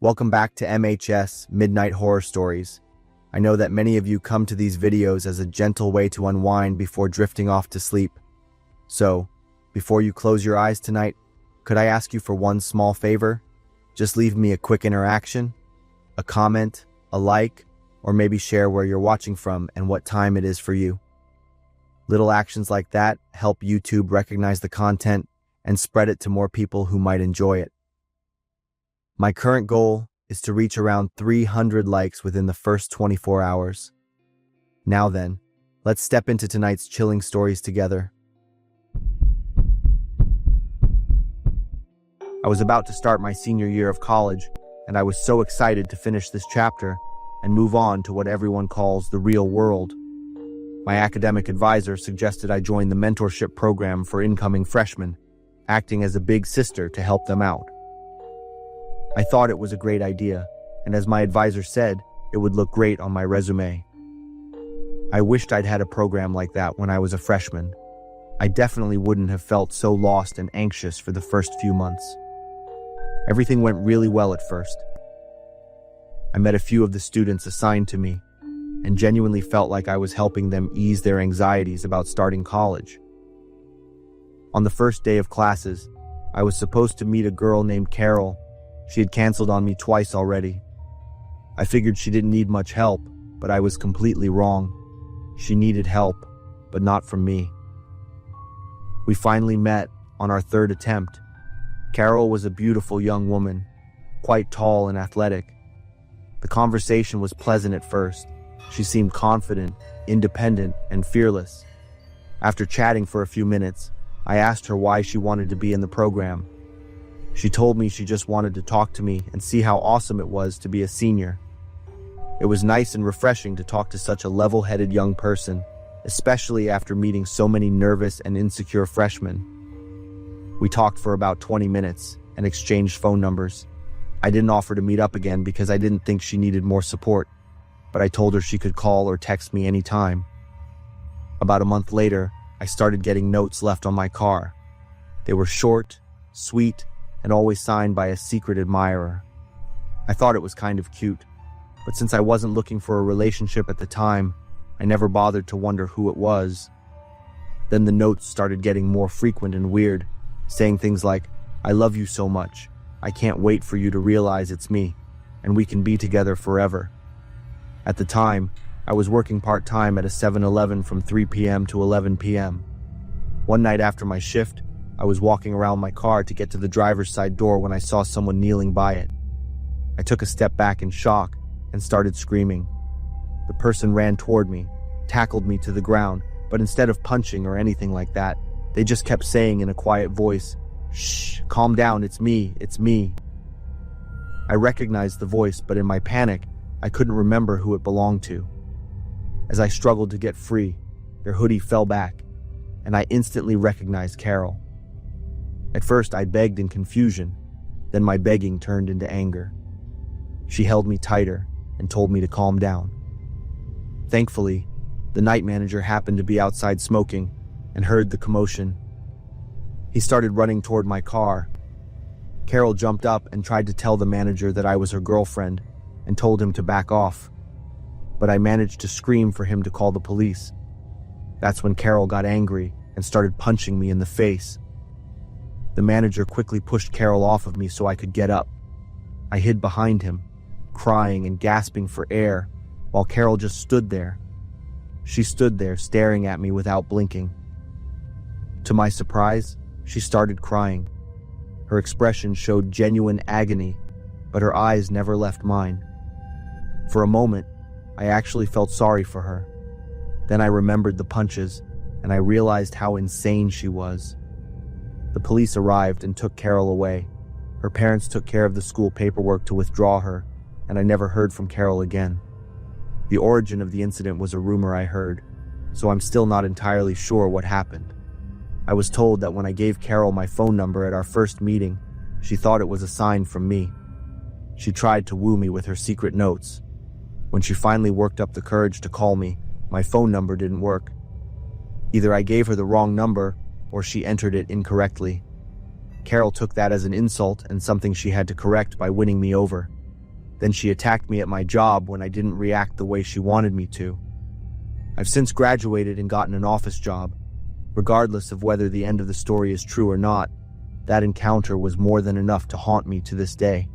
Welcome back to MHS Midnight Horror Stories. I know that many of you come to these videos as a gentle way to unwind before drifting off to sleep. So, before you close your eyes tonight, could I ask you for one small favor? Just leave me a quick interaction, a comment, a like, or maybe share where you're watching from and what time it is for you. Little actions like that help YouTube recognize the content and spread it to more people who might enjoy it. My current goal is to reach around 300 likes within the first 24 hours. Now then, let's step into tonight's chilling stories together. I was about to start my senior year of college, and I was so excited to finish this chapter and move on to what everyone calls the real world. My academic advisor suggested I join the mentorship program for incoming freshmen, acting as a big sister to help them out. I thought it was a great idea, and as my advisor said, it would look great on my resume. I wished I'd had a program like that when I was a freshman. I definitely wouldn't have felt so lost and anxious for the first few months. Everything went really well at first. I met a few of the students assigned to me, and genuinely felt like I was helping them ease their anxieties about starting college. On the first day of classes, I was supposed to meet a girl named Carol. She had canceled on me twice already. I figured she didn't need much help, but I was completely wrong. She needed help, but not from me. We finally met on our third attempt. Carol was a beautiful young woman, quite tall and athletic. The conversation was pleasant at first. She seemed confident, independent, and fearless. After chatting for a few minutes, I asked her why she wanted to be in the program. She told me she just wanted to talk to me and see how awesome it was to be a senior. It was nice and refreshing to talk to such a level-headed young person, especially after meeting so many nervous and insecure freshmen. We talked for about 20 minutes and exchanged phone numbers. I didn't offer to meet up again because I didn't think she needed more support, but I told her she could call or text me anytime. About a month later, I started getting notes left on my car. They were short, sweet, and always signed by a secret admirer. I thought it was kind of cute, but since I wasn't looking for a relationship at the time, I never bothered to wonder who it was. Then the notes started getting more frequent and weird, saying things like, "I love you so much. I can't wait for you to realize it's me, and we can be together forever." At the time, I was working part-time at a 7-Eleven from 3 p.m. to 11 p.m. One night after my shift, I was walking around my car to get to the driver's side door when I saw someone kneeling by it. I took a step back in shock and started screaming. The person ran toward me, tackled me to the ground, but instead of punching or anything like that, they just kept saying in a quiet voice, "Shh, calm down, it's me, it's me." I recognized the voice, but in my panic, I couldn't remember who it belonged to. As I struggled to get free, their hoodie fell back, and I instantly recognized Carol. At first, I begged in confusion, then my begging turned into anger. She held me tighter and told me to calm down. Thankfully, the night manager happened to be outside smoking and heard the commotion. He started running toward my car. Carol jumped up and tried to tell the manager that I was her girlfriend and told him to back off, but I managed to scream for him to call the police. That's when Carol got angry and started punching me in the face. The manager quickly pushed Carol off of me so I could get up. I hid behind him, crying and gasping for air, while Carol just stood there. She stood there staring at me without blinking. To my surprise, she started crying. Her expression showed genuine agony, but her eyes never left mine. For a moment, I actually felt sorry for her. Then I remembered the punches, and I realized how insane she was. The police arrived and took Carol away. Her parents took care of the school paperwork to withdraw her, and I never heard from Carol again. The origin of the incident was a rumor I heard, so I'm still not entirely sure what happened. I was told that when I gave Carol my phone number at our first meeting, she thought it was a sign from me. She tried to woo me with her secret notes. When she finally worked up the courage to call me, my phone number didn't work. Either I gave her the wrong number, or she entered it incorrectly. Carol took that as an insult and something she had to correct by winning me over. Then she attacked me at my job when I didn't react the way she wanted me to. I've since graduated and gotten an office job. Regardless of whether the end of the story is true or not, that encounter was more than enough to haunt me to this day.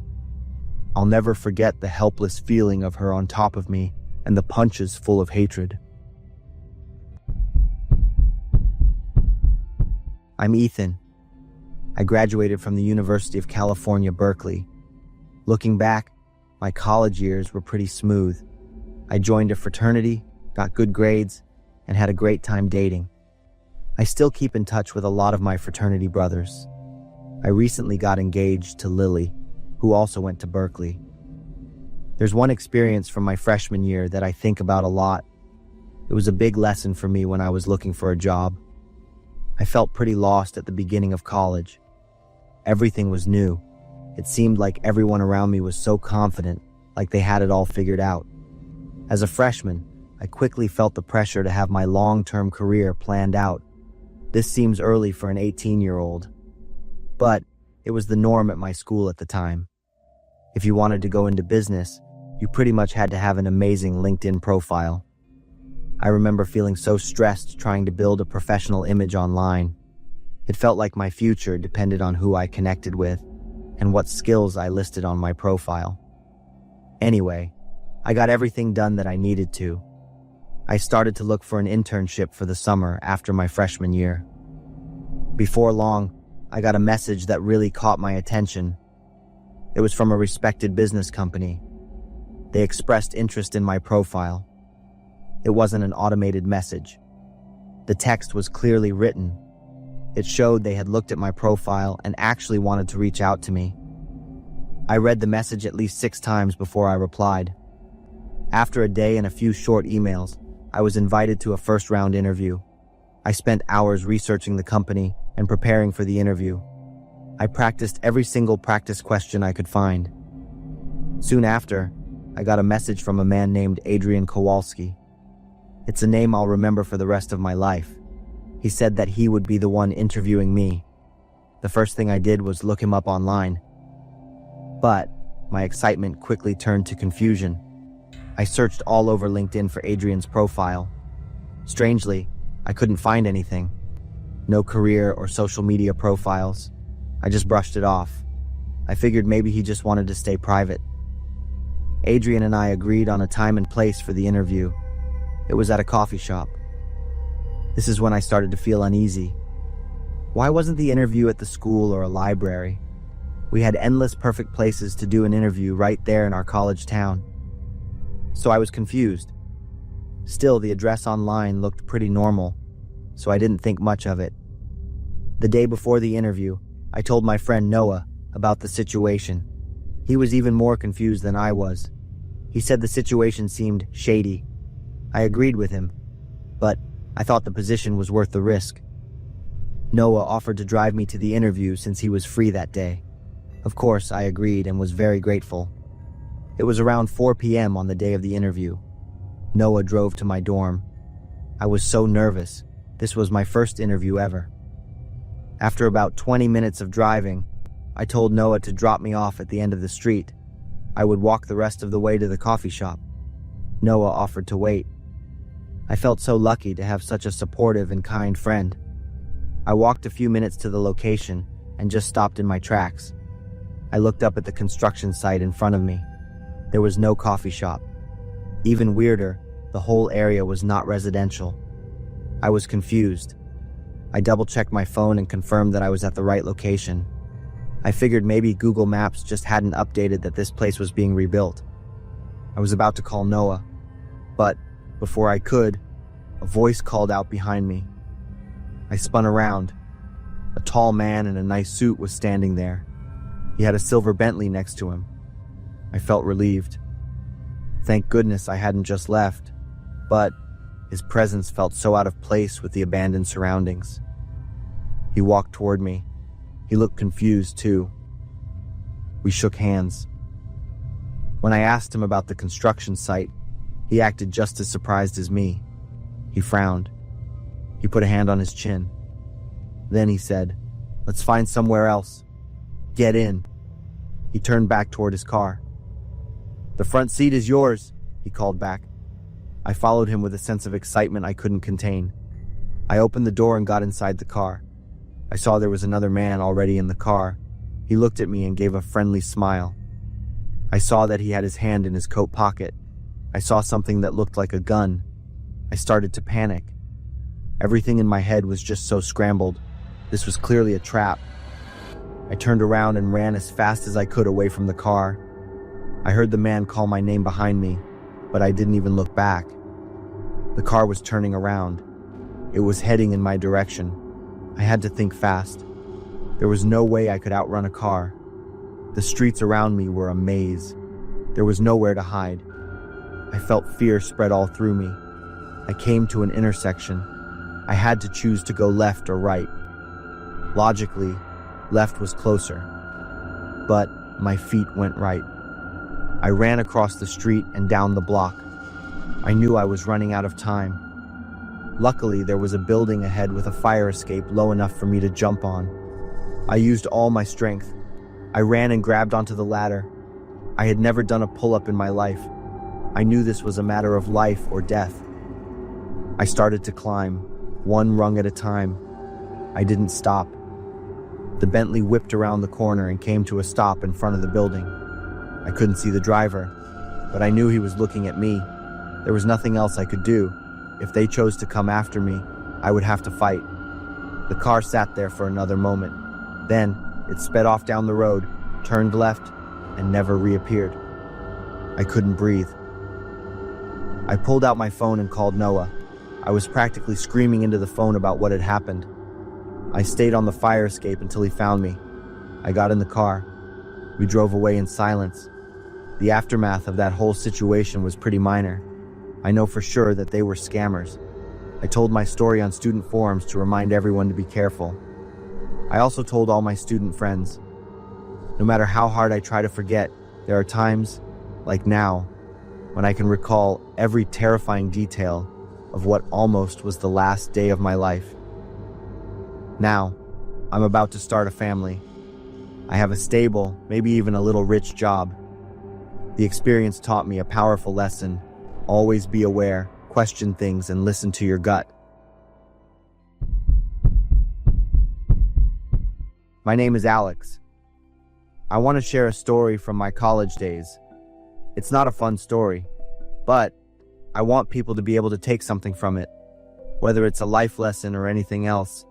I'll never forget the helpless feeling of her on top of me and the punches full of hatred. I'm Ethan. I graduated from the University of California, Berkeley. Looking back, my college years were pretty smooth. I joined a fraternity, got good grades, and had a great time dating. I still keep in touch with a lot of my fraternity brothers. I recently got engaged to Lily, who also went to Berkeley. There's one experience from my freshman year that I think about a lot. It was a big lesson for me when I was looking for a job. I felt pretty lost at the beginning of college. Everything was new. It seemed like everyone around me was so confident, like they had it all figured out. As a freshman, I quickly felt the pressure to have my long-term career planned out. This seems early for an 18-year-old, but it was the norm at my school at the time. If you wanted to go into business, you pretty much had to have an amazing LinkedIn profile. I remember feeling so stressed trying to build a professional image online. It felt like my future depended on who I connected with and what skills I listed on my profile. Anyway, I got everything done that I needed to. I started to look for an internship for the summer after my freshman year. Before long, I got a message that really caught my attention. It was from a respected business company. They expressed interest in my profile. It wasn't an automated message. The text was clearly written. It showed they had looked at my profile and actually wanted to reach out to me. I read the message at least 6 times before I replied. After a day and a few short emails, I was invited to a first-round interview. I spent hours researching the company and preparing for the interview. I practiced every single practice question I could find. Soon after, I got a message from a man named Adrian Kowalski. It's a name I'll remember for the rest of my life. He said that he would be the one interviewing me. The first thing I did was look him up online. But my excitement quickly turned to confusion. I searched all over LinkedIn for Adrian's profile. Strangely, I couldn't find anything. No career or social media profiles. I just brushed it off. I figured maybe he just wanted to stay private. Adrian and I agreed on a time and place for the interview. It was at a coffee shop. This is when I started to feel uneasy. Why wasn't the interview at the school or a library? We had endless perfect places to do an interview right there in our college town. So I was confused. Still, the address online looked pretty normal, so I didn't think much of it. The day before the interview, I told my friend Noah about the situation. He was even more confused than I was. He said the situation seemed shady. I agreed with him, but I thought the position was worth the risk. Noah offered to drive me to the interview since he was free that day. Of course, I agreed and was very grateful. It was around 4 p.m. on the day of the interview. Noah drove to my dorm. I was so nervous. This was my first interview ever. After about 20 minutes of driving, I told Noah to drop me off at the end of the street. I would walk the rest of the way to the coffee shop. Noah offered to wait. I felt so lucky to have such a supportive and kind friend. I walked a few minutes to the location and just stopped in my tracks. I looked up at the construction site in front of me. There was no coffee shop. Even weirder, the whole area was not residential. I was confused. I double-checked my phone and confirmed that I was at the right location. I figured maybe Google Maps just hadn't updated that this place was being rebuilt. I was about to call Noah, but before I could, a voice called out behind me. I spun around. A tall man in a nice suit was standing there. He had a silver Bentley next to him. I felt relieved. Thank goodness I hadn't just left, but his presence felt so out of place with the abandoned surroundings. He walked toward me. He looked confused, too. We shook hands. When I asked him about the construction site, he acted just as surprised as me. He frowned. He put a hand on his chin. Then he said, "Let's find somewhere else. Get in." He turned back toward his car. "The front seat is yours," he called back. I followed him with a sense of excitement I couldn't contain. I opened the door and got inside the car. I saw there was another man already in the car. He looked at me and gave a friendly smile. I saw that he had his hand in his coat pocket. I saw something that looked like a gun. I started to panic. Everything in my head was just so scrambled. This was clearly a trap. I turned around and ran as fast as I could away from the car. I heard the man call my name behind me, but I didn't even look back. The car was turning around. It was heading in my direction. I had to think fast. There was no way I could outrun a car. The streets around me were a maze. There was nowhere to hide. I felt fear spread all through me. I came to an intersection. I had to choose to go left or right. Logically, left was closer. But my feet went right. I ran across the street and down the block. I knew I was running out of time. Luckily, there was a building ahead with a fire escape low enough for me to jump on. I used all my strength. I ran and grabbed onto the ladder. I had never done a pull-up in my life. I knew this was a matter of life or death. I started to climb, one rung at a time. I didn't stop. The Bentley whipped around the corner and came to a stop in front of the building. I couldn't see the driver, but I knew he was looking at me. There was nothing else I could do. If they chose to come after me, I would have to fight. The car sat there for another moment. Then, it sped off down the road, turned left, and never reappeared. I couldn't breathe. I pulled out my phone and called Noah. I was practically screaming into the phone about what had happened. I stayed on the fire escape until he found me. I got in the car. We drove away in silence. The aftermath of that whole situation was pretty minor. I know for sure that they were scammers. I told my story on student forums to remind everyone to be careful. I also told all my student friends. No matter how hard I try to forget, there are times, like now, when I can recall every terrifying detail of what almost was the last day of my life. Now, I'm about to start a family. I have a stable, maybe even a little rich job. The experience taught me a powerful lesson. Always be aware, question things, and listen to your gut. My name is Alex. I want to share a story from my college days. It's not a fun story, but I want people to be able to take something from it, whether it's a life lesson or anything else.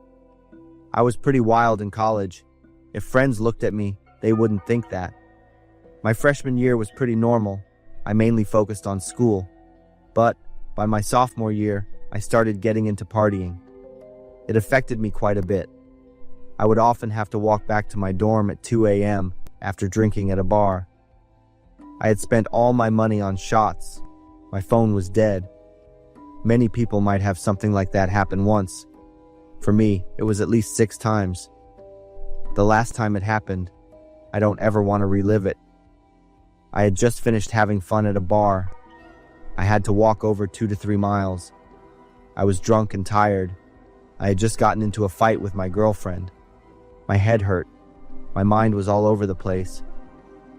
I was pretty wild in college. If friends looked at me, they wouldn't think that. My freshman year was pretty normal. I mainly focused on school. But by my sophomore year, I started getting into partying. It affected me quite a bit. I would often have to walk back to my dorm at 2 a.m. after drinking at a bar. I had spent all my money on shots. My phone was dead. Many people might have something like that happen once. For me, it was at least 6 times. The last time it happened, I don't ever want to relive it. I had just finished having fun at a bar. I had to walk over 2 to 3 miles. I was drunk and tired. I had just gotten into a fight with my girlfriend. My head hurt. My mind was all over the place.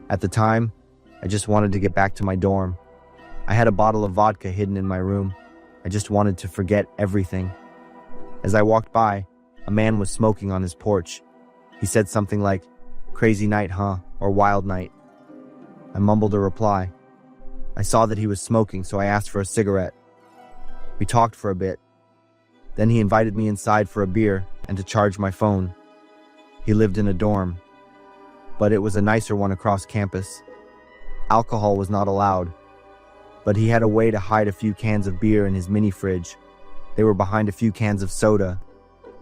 At the time, I just wanted to get back to my dorm. I had a bottle of vodka hidden in my room. I just wanted to forget everything. As I walked by, a man was smoking on his porch. He said something like, "Crazy night, huh?" or "Wild night." I mumbled a reply. I saw that he was smoking, so I asked for a cigarette. We talked for a bit. Then he invited me inside for a beer and to charge my phone. He lived in a dorm, but it was a nicer one across campus. Alcohol was not allowed, but he had a way to hide a few cans of beer in his mini fridge. They were behind a few cans of soda.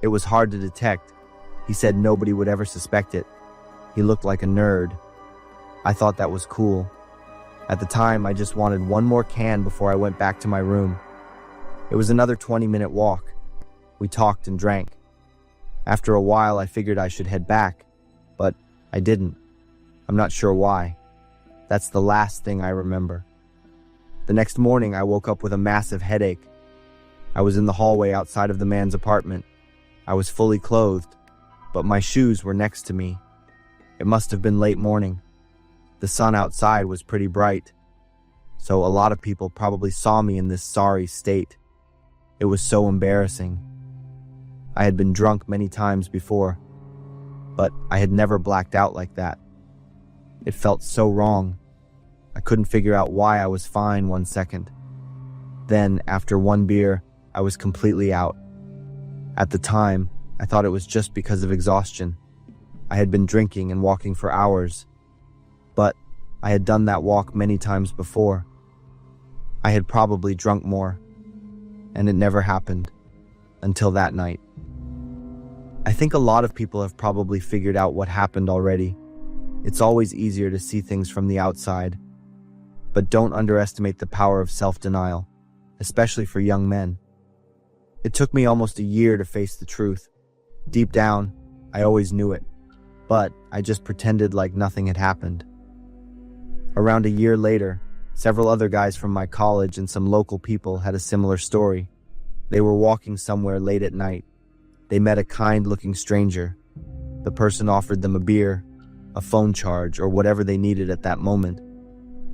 It was hard to detect. He said nobody would ever suspect it. He looked like a nerd. I thought that was cool. At the time, I just wanted one more can before I went back to my room. It was another 20-minute walk. We talked and drank. After a while, I figured I should head back, but I didn't. I'm not sure why. That's the last thing I remember. The next morning, I woke up with a massive headache. I was in the hallway outside of the man's apartment. I was fully clothed, but my shoes were next to me. It must have been late morning. The sun outside was pretty bright. so a lot of people probably saw me in this sorry state. It was so embarrassing. I had been drunk many times before, but I had never blacked out like that. It felt so wrong. I couldn't figure out why I was fine 1 second. Then, after one beer, I was completely out. At the time, I thought it was just because of exhaustion. I had been drinking and walking for hours, but I had done that walk many times before. I had probably drunk more, and it never happened until that night. I think a lot of people have probably figured out what happened already. It's always easier to see things from the outside, but don't underestimate the power of self-denial, especially for young men. It took me almost a year to face the truth. Deep down, I always knew it, but I just pretended like nothing had happened. Around a year later, several other guys from my college and some local people had a similar story. They were walking somewhere late at night. They met a kind-looking stranger. The person offered them a beer, a phone charge, or whatever they needed at that moment.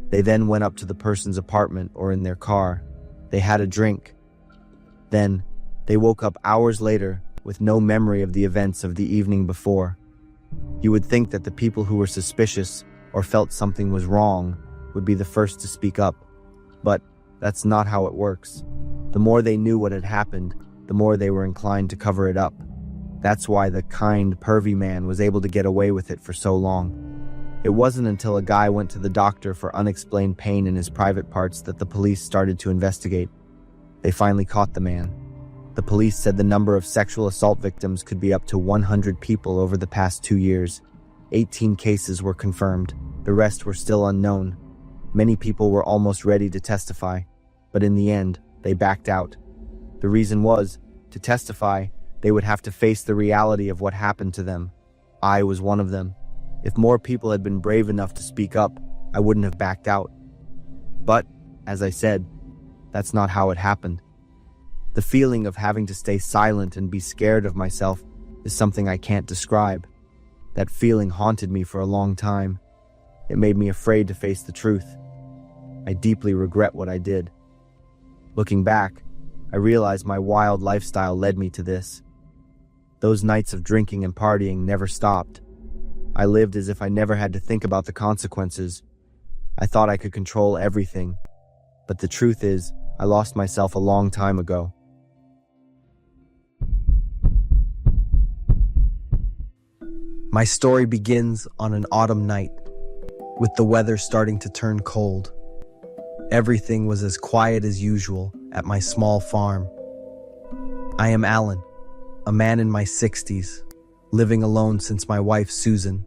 They then went up to the person's apartment or in their car. They had a drink. Then, they woke up hours later with no memory of the events of the evening before. You would think that the people who were suspicious or felt something was wrong would be the first to speak up, but that's not how it works. The more they knew what had happened, the more they were inclined to cover it up. That's why the kind, pervy man was able to get away with it for so long. It wasn't until a guy went to the doctor for unexplained pain in his private parts that the police started to investigate. They finally caught the man. The police said the number of sexual assault victims could be up to 100 people over the past 2 years. 18 cases were confirmed. The rest were still unknown. Many people were almost ready to testify, but in the end, they backed out. The reason was, to testify, they would have to face the reality of what happened to them. I was one of them. If more people had been brave enough to speak up, I wouldn't have backed out. But, as I said, that's not how it happened. The feeling of having to stay silent and be scared of myself is something I can't describe. That feeling haunted me for a long time. It made me afraid to face the truth. I deeply regret what I did. Looking back, I realized my wild lifestyle led me to this. Those nights of drinking and partying never stopped. I lived as if I never had to think about the consequences. I thought I could control everything. But the truth is, I lost myself a long time ago. My story begins on an autumn night, with the weather starting to turn cold. Everything was as quiet as usual at my small farm. I am Alan, a man in my 60s, living alone since my wife Susan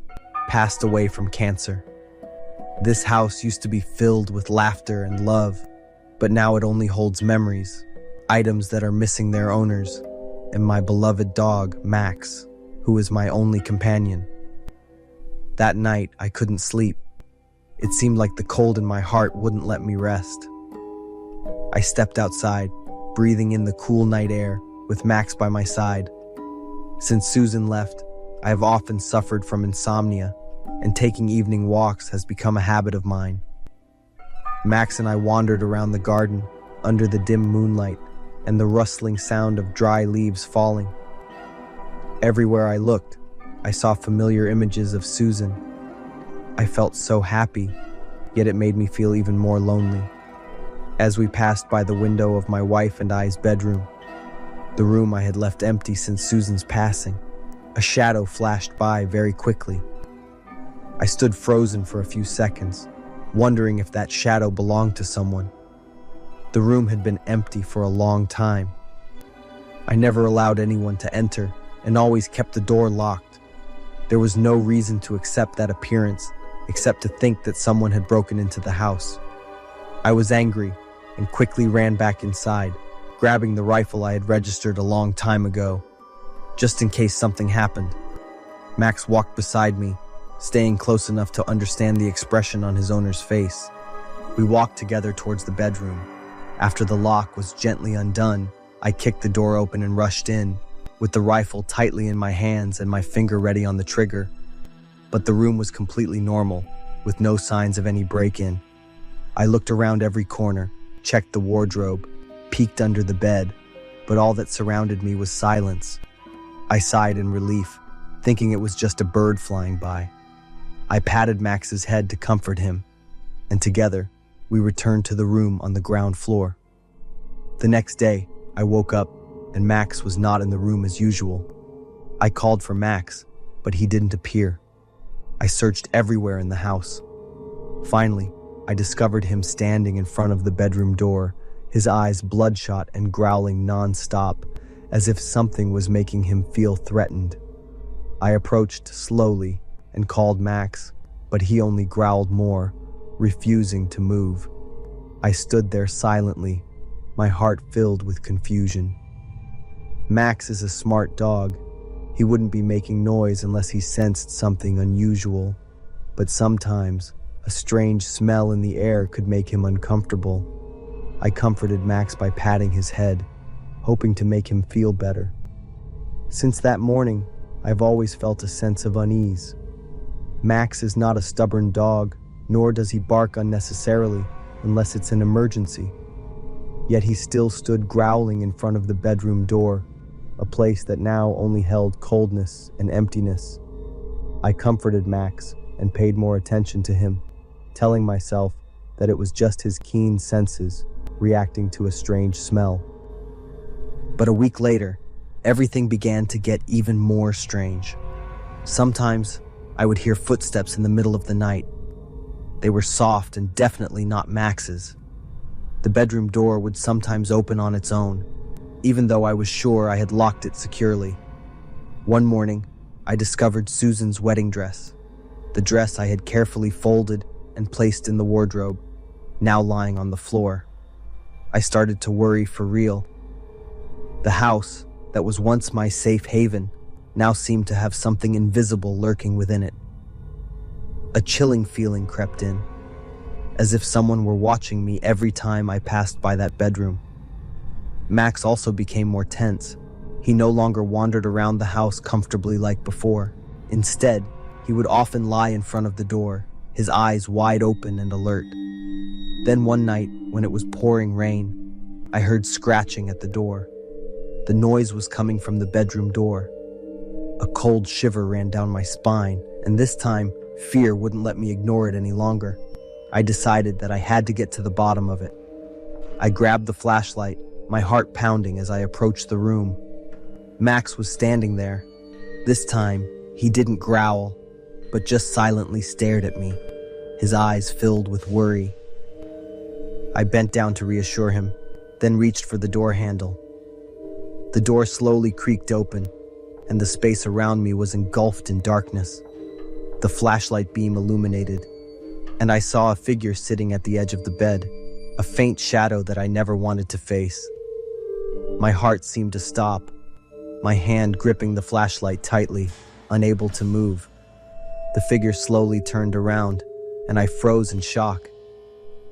passed away from cancer. This house used to be filled with laughter and love, but now it only holds memories, items that are missing their owners, and my beloved dog, Max, who is my only companion. That night, I couldn't sleep. It seemed like the cold in my heart wouldn't let me rest. I stepped outside, breathing in the cool night air, with Max by my side. Since Susan left, I have often suffered from insomnia, and taking evening walks has become a habit of mine. Max and I wandered around the garden, under the dim moonlight, and the rustling sound of dry leaves falling. Everywhere I looked, I saw familiar images of Susan. I felt so happy, yet it made me feel even more lonely. As we passed by the window of my wife and I's bedroom, the room I had left empty since Susan's passing, a shadow flashed by very quickly. I stood frozen for a few seconds, wondering if that shadow belonged to someone. The room had been empty for a long time. I never allowed anyone to enter and always kept the door locked. There was no reason to accept that appearance, except to think that someone had broken into the house. I was angry and quickly ran back inside, grabbing the rifle I had registered a long time ago, just in case something happened. Max walked beside me, staying close enough to understand the expression on his owner's face. We walked together towards the bedroom. After the lock was gently undone, I kicked the door open and rushed in, with the rifle tightly in my hands and my finger ready on the trigger. But the room was completely normal, with no signs of any break-in. I looked around every corner, checked the wardrobe, peeked under the bed, but all that surrounded me was silence. I sighed in relief, thinking it was just a bird flying by. I patted Max's head to comfort him, and together, we returned to the room on the ground floor. The next day, I woke up, and Max was not in the room as usual. I called for Max, but he didn't appear. I searched everywhere in the house. Finally, I discovered him standing in front of the bedroom door, his eyes bloodshot and growling non-stop, as if something was making him feel threatened. I approached slowly and called Max, but he only growled more, refusing to move. I stood there silently, my heart filled with confusion. Max is a smart dog. He wouldn't be making noise unless he sensed something unusual, but sometimes a strange smell in the air could make him uncomfortable. I comforted Max by patting his head, hoping to make him feel better. Since that morning, I've always felt a sense of unease. Max is not a stubborn dog, nor does he bark unnecessarily unless it's an emergency. Yet he still stood growling in front of the bedroom door, a place that now only held coldness and emptiness. I comforted Max and paid more attention to him, telling myself that it was just his keen senses reacting to a strange smell. But a week later, everything began to get even more strange. Sometimes I would hear footsteps in the middle of the night. They were soft and definitely not Max's. The bedroom door would sometimes open on its own, even though I was sure I had locked it securely. One morning, I discovered Susan's wedding dress, the dress I had carefully folded and placed in the wardrobe, now lying on the floor. I started to worry for real. The house, that was once my safe haven, now seemed to have something invisible lurking within it. A chilling feeling crept in, as if someone were watching me every time I passed by that bedroom. Max also became more tense. He no longer wandered around the house comfortably like before. Instead, he would often lie in front of the door, his eyes wide open and alert. Then one night, when it was pouring rain, I heard scratching at the door. The noise was coming from the bedroom door. A cold shiver ran down my spine, and this time, fear wouldn't let me ignore it any longer. I decided that I had to get to the bottom of it. I grabbed the flashlight, my heart pounding as I approached the room. Max was standing there. This time, he didn't growl, but just silently stared at me, his eyes filled with worry. I bent down to reassure him, then reached for the door handle. The door slowly creaked open, and the space around me was engulfed in darkness. The flashlight beam illuminated, and I saw a figure sitting at the edge of the bed, a faint shadow that I never wanted to face. My heart seemed to stop, my hand gripping the flashlight tightly, unable to move. The figure slowly turned around, and I froze in shock.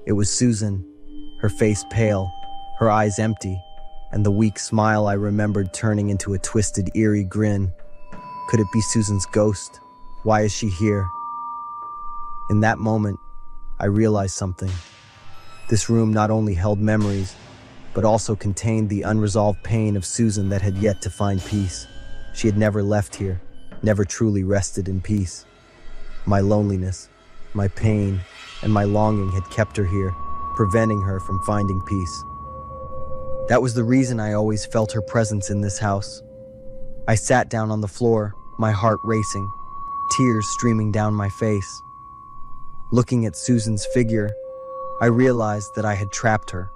It was Susan, her face pale, her eyes empty, and the weak smile I remembered turning into a twisted, eerie grin. Could it be Susan's ghost? Why is she here? In that moment, I realized something. This room not only held memories, but also contained the unresolved pain of Susan that had yet to find peace. She had never left here, never truly rested in peace. My loneliness, my pain, and my longing had kept her here, preventing her from finding peace. That was the reason I always felt her presence in this house. I sat down on the floor, my heart racing, tears streaming down my face. Looking at Susan's figure, I realized that I had trapped her.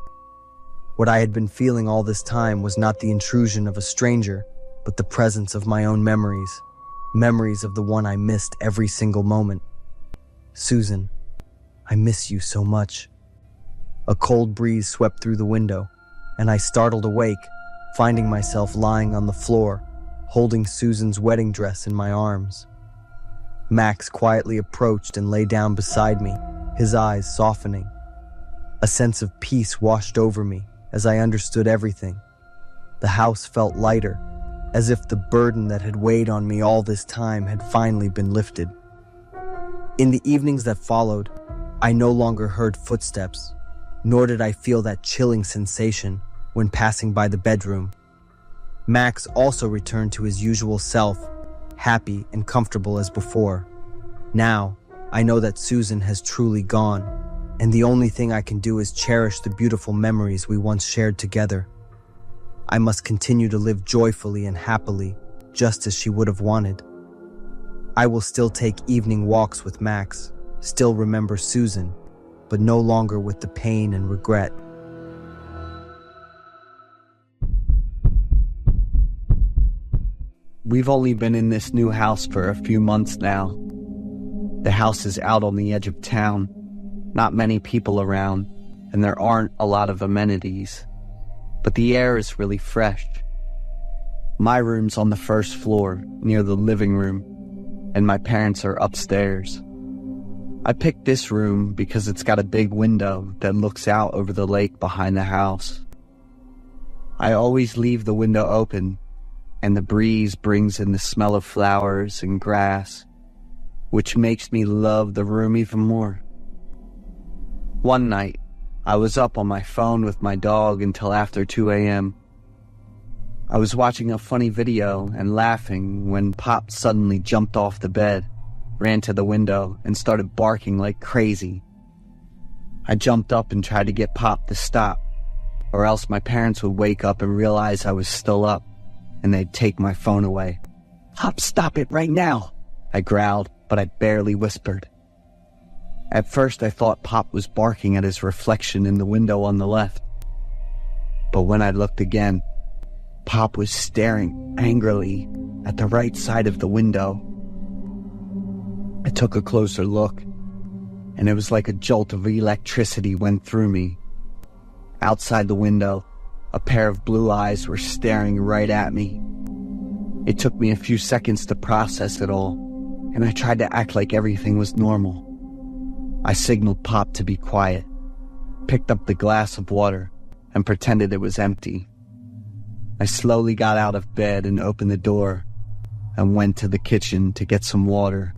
What I had been feeling all this time was not the intrusion of a stranger, but the presence of my own memories. Memories of the one I missed every single moment. Susan, I miss you so much. A cold breeze swept through the window, and I startled awake, finding myself lying on the floor, holding Susan's wedding dress in my arms. Max quietly approached and lay down beside me, his eyes softening. A sense of peace washed over me as I understood everything. The house felt lighter, as if the burden that had weighed on me all this time had finally been lifted. In the evenings that followed, I no longer heard footsteps, nor did I feel that chilling sensation when passing by the bedroom. Max also returned to his usual self, happy and comfortable as before. Now, I know that Susan has truly gone, and the only thing I can do is cherish the beautiful memories we once shared together. I must continue to live joyfully and happily, just as she would have wanted. I will still take evening walks with Max, still remember Susan, but no longer with the pain and regret. We've only been in this new house for a few months now. The house is out on the edge of town, not many people around, and there aren't a lot of amenities. But the air is really fresh. My room's on the first floor, near the living room, and my parents are upstairs. I picked this room because it's got a big window that looks out over the lake behind the house. I always leave the window open, and the breeze brings in the smell of flowers and grass, which makes me love the room even more. One night, I was up on my phone with my dog until after 2 a.m. I was watching a funny video and laughing when Pop suddenly jumped off the bed, ran to the window, and started barking like crazy. I jumped up and tried to get Pop to stop, or else my parents would wake up and realize I was still up, and they'd take my phone away. "Pop, stop it right now!" I growled, but I barely whispered. At first I thought Pop was barking at his reflection in the window on the left. But when I looked again, Pop was staring angrily at the right side of the window. I took a closer look, and it was like a jolt of electricity went through me. Outside the window, a pair of blue eyes were staring right at me. It took me a few seconds to process it all, and I tried to act like everything was normal. I signaled Pop to be quiet, picked up the glass of water, and pretended it was empty. I slowly got out of bed and opened the door and went to the kitchen to get some water.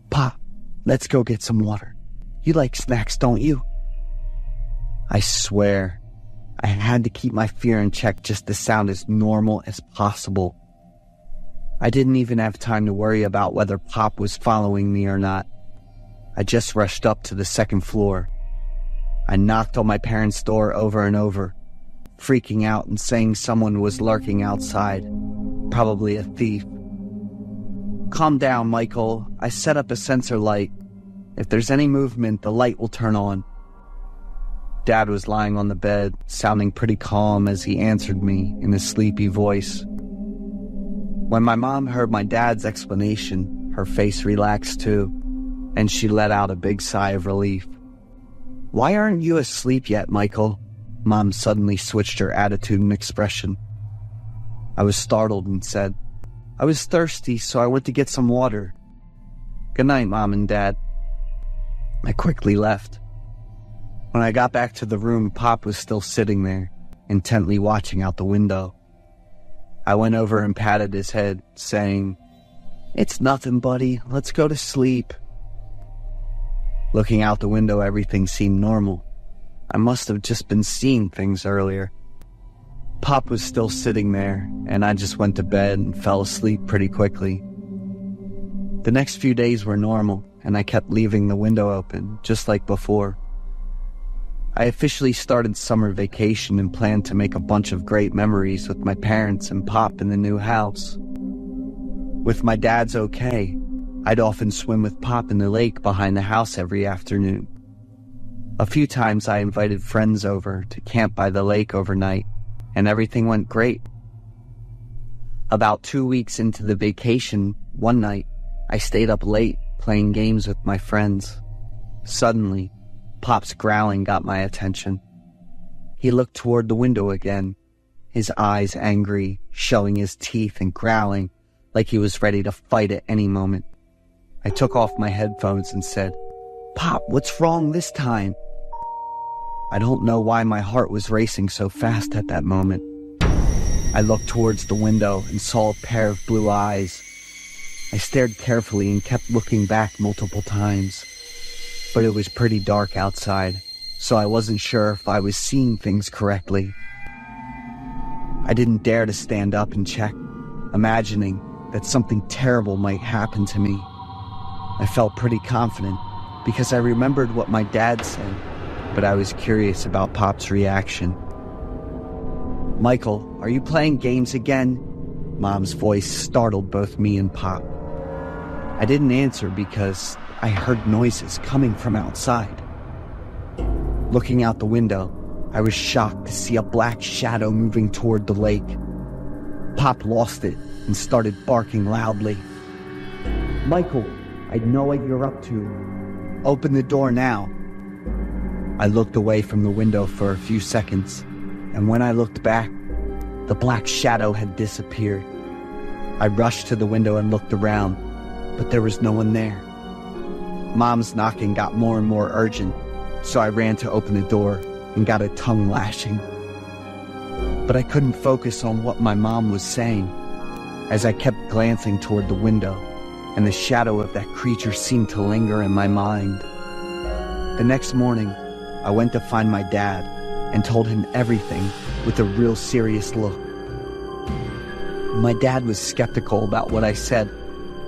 "Pop, let's go get some water. You like snacks, don't you?" I swear, I had to keep my fear in check just to sound as normal as possible. I didn't even have time to worry about whether Pop was following me or not. I just rushed up to the second floor. I knocked on my parents' door over and over, freaking out and saying someone was lurking outside, probably a thief. "Calm down, Michael. I set up a sensor light. If there's any movement, the light will turn on." Dad was lying on the bed, sounding pretty calm as he answered me in a sleepy voice. When my mom heard my dad's explanation, her face relaxed too, and she let out a big sigh of relief. "Why aren't you asleep yet, Michael?" Mom suddenly switched her attitude and expression. I was startled and said, "I was thirsty, so I went to get some water. Good night, Mom and Dad." I quickly left. When I got back to the room, Pop was still sitting there, intently watching out the window. I went over and patted his head, saying, "It's nothing, buddy. Let's go to sleep." Looking out the window, everything seemed normal. I must have just been seeing things earlier. Pop was still sitting there, and I just went to bed and fell asleep pretty quickly. The next few days were normal, and I kept leaving the window open, just like before. I officially started summer vacation and planned to make a bunch of great memories with my parents and Pop in the new house. With my dad's okay, I'd often swim with Pop in the lake behind the house every afternoon. A few times I invited friends over to camp by the lake overnight, and everything went great. About 2 weeks into the vacation, one night, I stayed up late playing games with my friends. Suddenly, Pop's growling got my attention. He looked toward the window again, his eyes angry, showing his teeth and growling like he was ready to fight at any moment. I took off my headphones and said, "Pop, what's wrong this time?" I don't know why my heart was racing so fast at that moment. I looked towards the window and saw a pair of blue eyes. I stared carefully and kept looking back multiple times. but it was pretty dark outside, so I wasn't sure if I was seeing things correctly. I didn't dare to stand up and check, imagining that something terrible might happen to me. I felt pretty confident because I remembered what my dad said, but I was curious about Pop's reaction. "Michael, are you playing games again?" Mom's voice startled both me and Pop. I didn't answer because I heard noises coming from outside. Looking out the window, I was shocked to see a black shadow moving toward the lake. Pop lost it and started barking loudly. "Michael, I know what you're up to. Open the door now." I looked away from the window for a few seconds, and when I looked back, the black shadow had disappeared. I rushed to the window and looked around, but there was no one there. Mom's knocking got more and more urgent, so I ran to open the door and got a tongue lashing. But I couldn't focus on what my mom was saying, as I kept glancing toward the window, and the shadow of that creature seemed to linger in my mind. The next morning, I went to find my dad and told him everything with a real serious look. My dad was skeptical about what I said,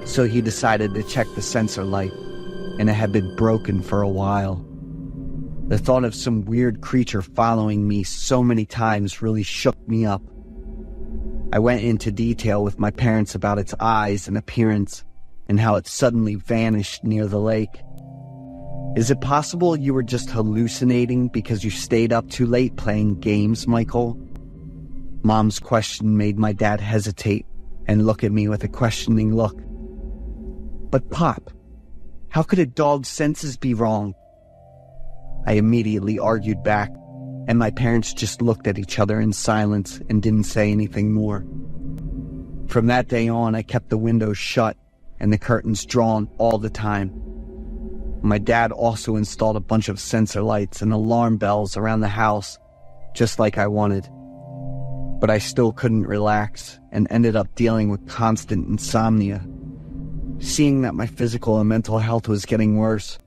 so he decided to check the sensor light, and it had been broken for a while. The thought of some weird creature following me so many times really shook me up. I went into detail with my parents about its eyes and appearance, and how it suddenly vanished near the lake. "Is it possible you were just hallucinating because you stayed up too late playing games, Michael?" Mom's question made my dad hesitate and look at me with a questioning look. "But Pop, how could a dog's senses be wrong?" I immediately argued back, and my parents just looked at each other in silence and didn't say anything more. From that day on, I kept the windows shut and the curtains drawn all the time. My dad also installed a bunch of sensor lights and alarm bells around the house, just like I wanted. But I still couldn't relax and ended up dealing with constant insomnia. Seeing that my physical and mental health was getting worse,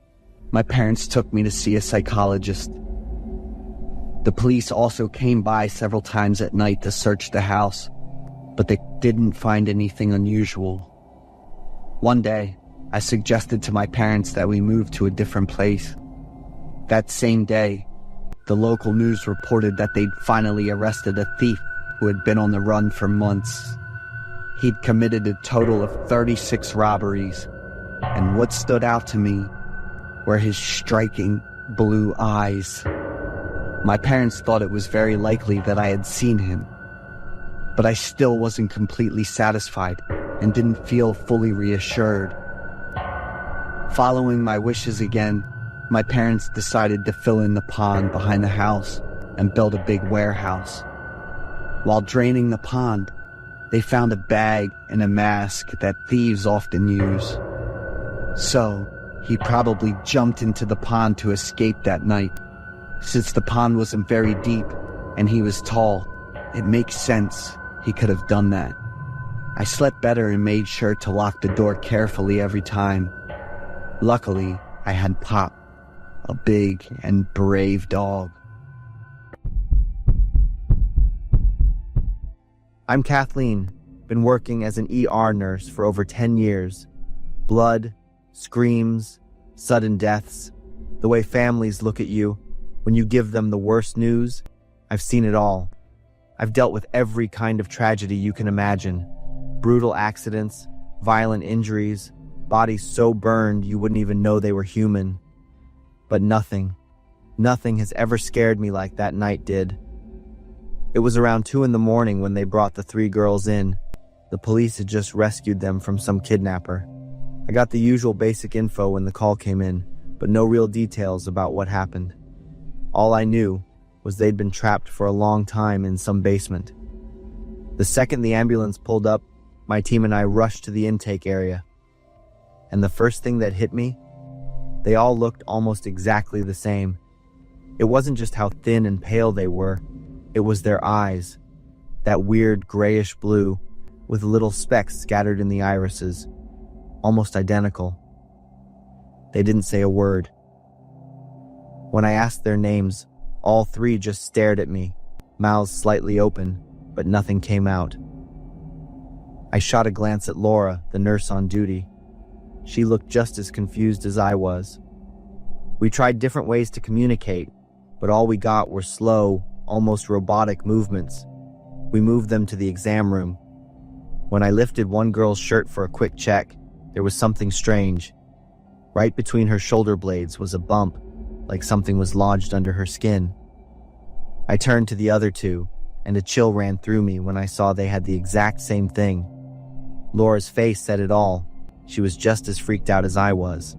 my parents took me to see a psychologist. The police also came by several times at night to search the house, but they didn't find anything unusual. One day, I suggested to my parents that we move to a different place. That same day, the local news reported that they'd finally arrested a thief who had been on the run for months. He'd committed a total of 36 robberies, and what stood out to me were his striking blue eyes. My parents thought it was very likely that I had seen him, but I still wasn't completely satisfied and didn't feel fully reassured. Following my wishes again, my parents decided to fill in the pond behind the house and build a big warehouse. While draining the pond, they found a bag and a mask that thieves often use. So, he probably jumped into the pond to escape that night. Since the pond wasn't very deep and he was tall, it makes sense he could have done that. I slept better and made sure to lock the door carefully every time. Luckily, I had Pop, a big and brave dog. I'm Kathleen, been working as an ER nurse for over 10 years. Blood, screams, sudden deaths, the way families look at you when you give them the worst news. I've seen it all. I've dealt with every kind of tragedy you can imagine. Brutal accidents, violent injuries, bodies so burned you wouldn't even know they were human. But nothing has ever scared me like that night did. It was around 2 a.m. when they brought the 3 girls in. The police had just rescued them from some kidnapper. I got the usual basic info when the call came in, but no real details about what happened. All I knew was they'd been trapped for a long time in some basement. The second the ambulance pulled up, my team and I rushed to the intake area. And the first thing that hit me, they all looked almost exactly the same. It wasn't just how thin and pale they were, it was their eyes. That weird grayish blue, with little specks scattered in the irises. Almost identical. They didn't say a word, When I asked their names, all three just stared at me, mouths slightly open, but nothing came out. I shot a glance at Laura, the nurse on duty. She looked just as confused as I was. We tried different ways to communicate, but all we got were slow, almost robotic movements. We moved them to the exam room. When I lifted one girl's shirt for a quick check, there was something strange. Right between her shoulder blades was a bump, like something was lodged under her skin. I turned to the other two, and a chill ran through me when I saw they had the exact same thing. Laura's face said it all. She was just as freaked out as I was.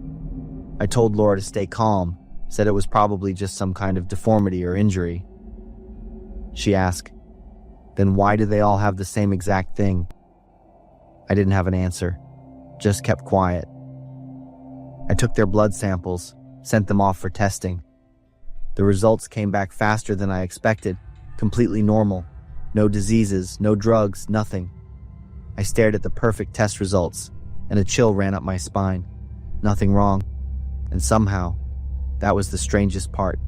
I told Laura to stay calm, said it was probably just some kind of deformity or injury. She asked, "Then why do they all have the same exact thing?" I didn't have an answer, just kept quiet. I took their blood samples, sent them off for testing. The results came back faster than I expected, completely normal. No diseases, no drugs, nothing. I stared at the perfect test results, and a chill ran up my spine. Nothing wrong. And somehow, that was the strangest part.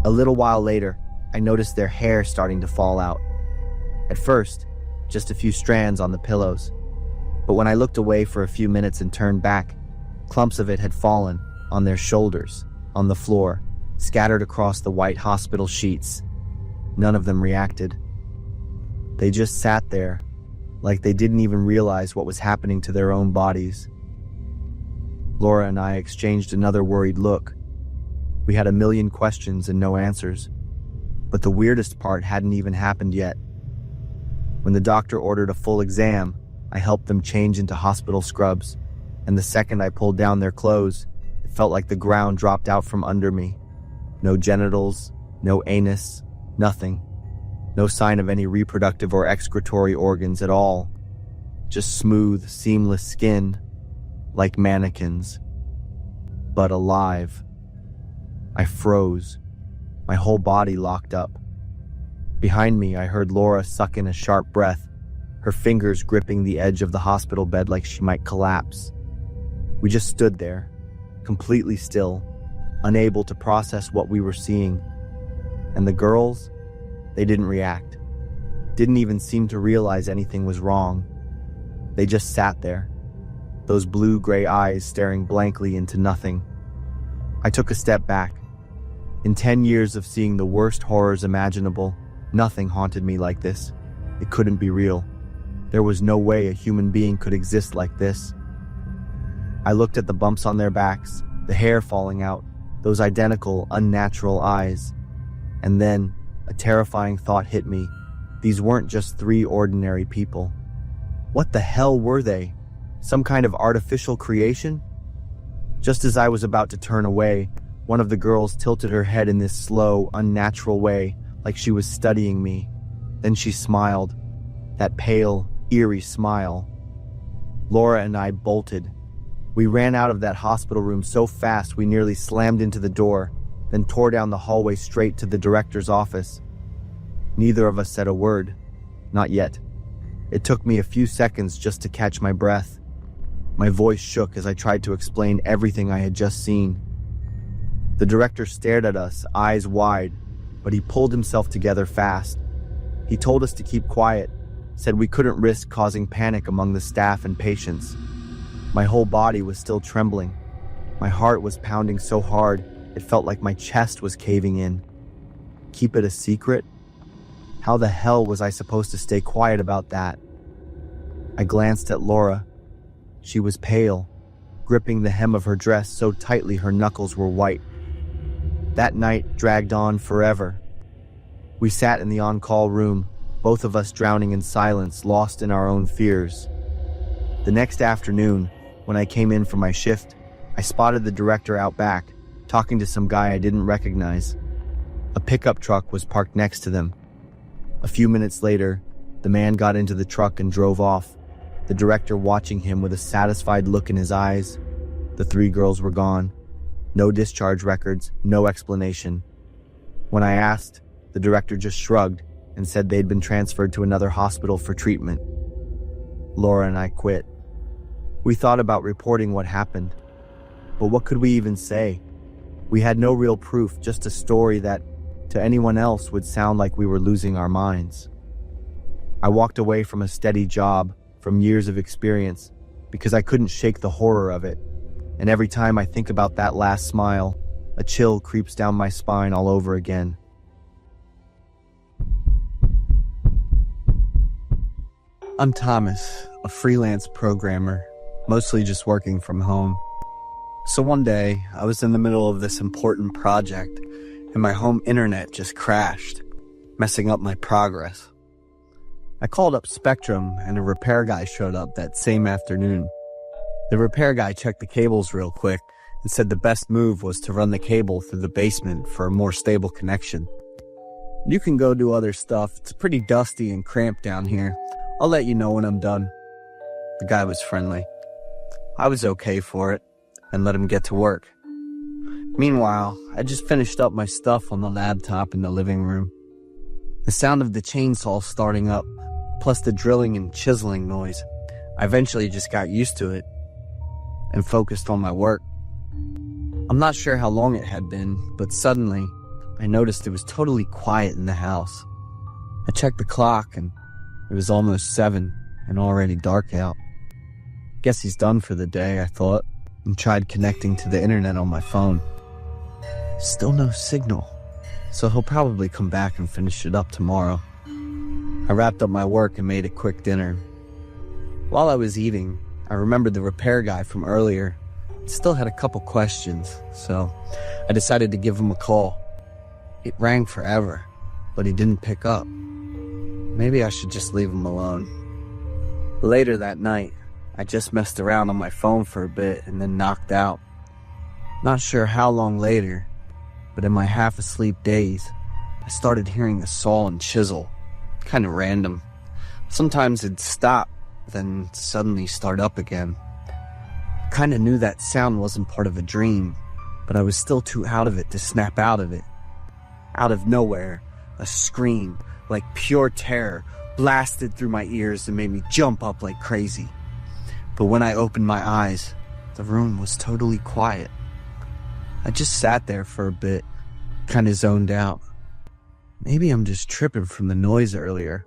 A little while later, I noticed their hair starting to fall out. At first, just a few strands on the pillows. But when I looked away for a few minutes and turned back, clumps of it had fallen on their shoulders, on the floor, scattered across the white hospital sheets. None of them reacted. They just sat there, like they didn't even realize what was happening to their own bodies. Laura and I exchanged another worried look. We had a million questions and no answers. But the weirdest part hadn't even happened yet. When the doctor ordered a full exam, I helped them change into hospital scrubs, and the second I pulled down their clothes, it felt like the ground dropped out from under me. No genitals, no anus, nothing. No sign of any reproductive or excretory organs at all. Just smooth, seamless skin, like mannequins. But alive. I froze. My whole body locked up. Behind me, I heard Laura suck in a sharp breath, her fingers gripping the edge of the hospital bed like she might collapse. We just stood there, completely still, unable to process what we were seeing. And the girls, they didn't react. Didn't even seem to realize anything was wrong. They just sat there, those blue-gray eyes staring blankly into nothing. I took a step back. In 10 years of seeing the worst horrors imaginable, nothing haunted me like this. It couldn't be real. There was no way a human being could exist like this. I looked at the bumps on their backs, the hair falling out, those identical, unnatural eyes. And then, a terrifying thought hit me. These weren't just three ordinary people. What the hell were they? Some kind of artificial creation? Just as I was about to turn away, one of the girls tilted her head in this slow, unnatural way, like she was studying me. Then she smiled. That pale, eerie smile. Laura and I bolted. We ran out of that hospital room so fast we nearly slammed into the door, then tore down the hallway straight to the director's office. Neither of us said a word. Not yet. It took me a few seconds just to catch my breath. My voice shook as I tried to explain everything I had just seen. The director stared at us, eyes wide, but he pulled himself together fast. He told us to keep quiet, said we couldn't risk causing panic among the staff and patients. My whole body was still trembling. My heart was pounding so hard, it felt like my chest was caving in. Keep it a secret? How the hell was I supposed to stay quiet about that? I glanced at Laura. She was pale, gripping the hem of her dress so tightly her knuckles were white. That night dragged on forever. We sat in the on-call room, both of us drowning in silence, lost in our own fears. The next afternoon, when I came in for my shift, I spotted the director out back, talking to some guy I didn't recognize. A pickup truck was parked next to them. A few minutes later, the man got into the truck and drove off, the director watching him with a satisfied look in his eyes. The three girls were gone. No discharge records, no explanation. When I asked, the director just shrugged and said they'd been transferred to another hospital for treatment. Laura and I quit. We thought about reporting what happened, but what could we even say? We had no real proof, just a story that, to anyone else, would sound like we were losing our minds. I walked away from a steady job, from years of experience, because I couldn't shake the horror of it. And every time I think about that last smile, a chill creeps down my spine all over again. I'm Thomas, a freelance programmer, mostly just working from home. So one day, I was in the middle of this important project, and my home internet just crashed, messing up my progress. I called up Spectrum, and a repair guy showed up that same afternoon. The repair guy checked the cables real quick and said the best move was to run the cable through the basement for a more stable connection. You can go do other stuff. It's pretty dusty and cramped down here. I'll let you know when I'm done. The guy was friendly. I was okay for it and let him get to work. Meanwhile, I just finished up my stuff on the laptop in the living room. The sound of the chainsaw starting up, plus the drilling and chiseling noise, I eventually just got used to it and focused on my work. I'm not sure how long it had been, but suddenly I noticed it was totally quiet in the house. I checked the clock and it was almost 7 and already dark out. Guess he's done for the day, I thought, and tried connecting to the internet on my phone. Still no signal, so he'll probably come back and finish it up tomorrow. I wrapped up my work and made a quick dinner. While I was eating, I remembered the repair guy from earlier. Still had a couple questions, so I decided to give him a call. It rang forever, but he didn't pick up. Maybe I should just leave him alone. Later that night, I just messed around on my phone for a bit and then knocked out. Not sure how long later, but in my half-asleep daze, I started hearing a saw and chisel. Kind of random. Sometimes it'd stop, then suddenly start up again. Kinda knew that sound wasn't part of a dream, but I was still too out of it to snap out of it. Out of nowhere, a scream, like pure terror, blasted through my ears and made me jump up like crazy. But when I opened my eyes, the room was totally quiet. I just sat there for a bit, kinda zoned out. Maybe I'm just tripping from the noise earlier.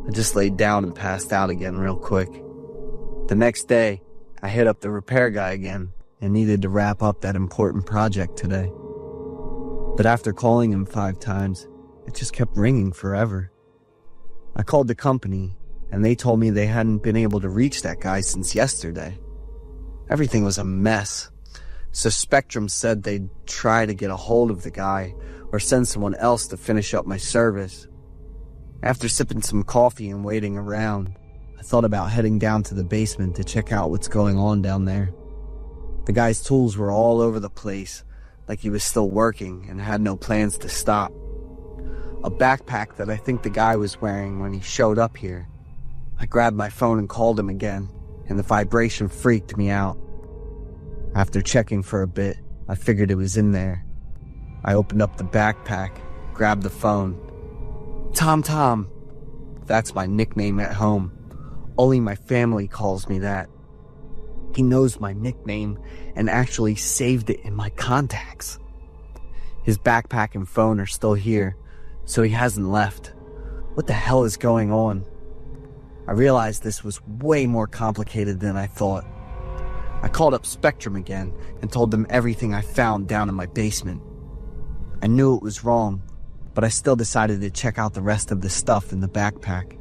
I just laid down and passed out again real quick. The next day, I hit up the repair guy again and needed to wrap up that important project today. But after calling him 5 times, it just kept ringing forever. I called the company and they told me they hadn't been able to reach that guy since yesterday. Everything was a mess. So Spectrum said they'd try to get a hold of the guy or send someone else to finish up my service. After sipping some coffee and waiting around, I thought about heading down to the basement to check out what's going on down there. The guy's tools were all over the place, like he was still working and had no plans to stop. A backpack that I think the guy was wearing when he showed up here. I grabbed my phone and called him again, and the vibration freaked me out. After checking for a bit, I figured it was in there. I opened up the backpack, grabbed the phone. Tom. That's my nickname at home. Only my family calls me that. He knows my nickname and actually saved it in my contacts. His backpack and phone are still here, so he hasn't left. What the hell is going on? I realized this was way more complicated than I thought. I called up Spectrum again and told them everything I found down in my basement. I knew it was wrong, but I still decided to check out the rest of the stuff in the backpack.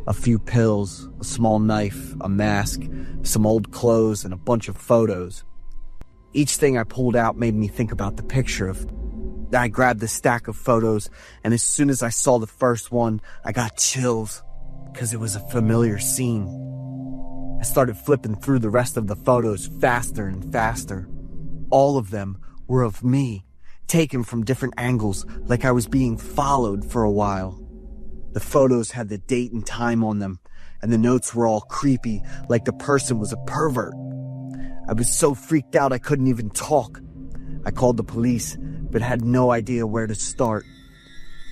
A few pills, a small knife, a mask, some old clothes, and a bunch of photos. Each thing I pulled out made me think about the picture of... I grabbed the stack of photos, and as soon as I saw the first one, I got chills, because it was a familiar scene. I started flipping through the rest of the photos faster and faster. All of them were of me, taken from different angles, like I was being followed for a while. The photos had the date and time on them, and the notes were all creepy, like the person was a pervert. I was so freaked out I couldn't even talk. I called the police, but had no idea where to start.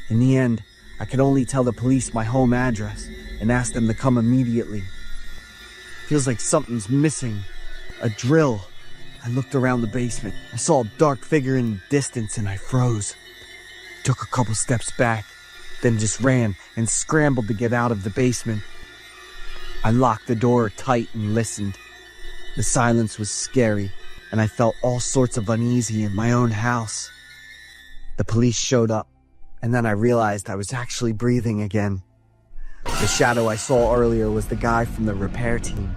In the end, I could only tell the police my home address and ask them to come immediately. Feels like something's missing. A drill, I looked around the basement. I saw a dark figure in the distance and I froze. Took a couple steps back, then just ran and scrambled to get out of the basement. I locked the door tight and listened. The silence was scary, and I felt all sorts of uneasy in my own house. The police showed up, and then I realized I was actually breathing again. The shadow I saw earlier was the guy from the repair team,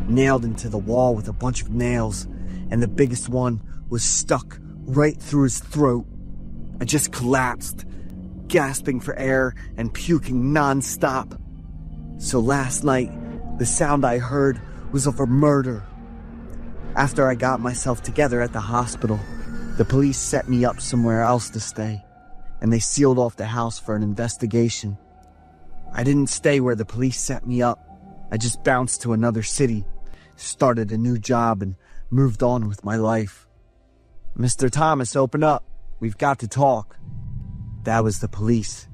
nailed into the wall with a bunch of nails, and the biggest one was stuck right through his throat. I just collapsed, gasping for air and puking non-stop. So last night, the sound I heard was of a murder. After I got myself together at the hospital, the police set me up somewhere else to stay, and they sealed off the house for an investigation. I didn't stay where the police set me up. I just bounced to another city, started a new job, and moved on with my life. "Mr. Thomas, open up. We've got to talk." That was the police.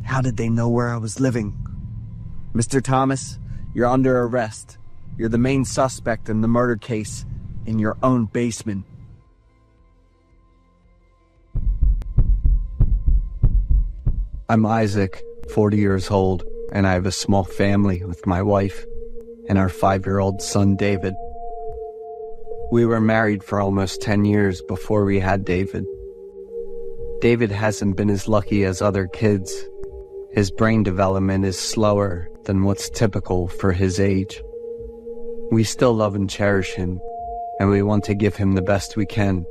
How did they know where I was living? "Mr. Thomas, you're under arrest. You're the main suspect in the murder case in your own basement." I'm Isaac, 40 years old, and I have a small family with my wife and our 5-year-old son, David. We were married for almost 10 years before we had David. David hasn't been as lucky as other kids. His brain development is slower than what's typical for his age. We still love and cherish him, and we want to give him the best we can.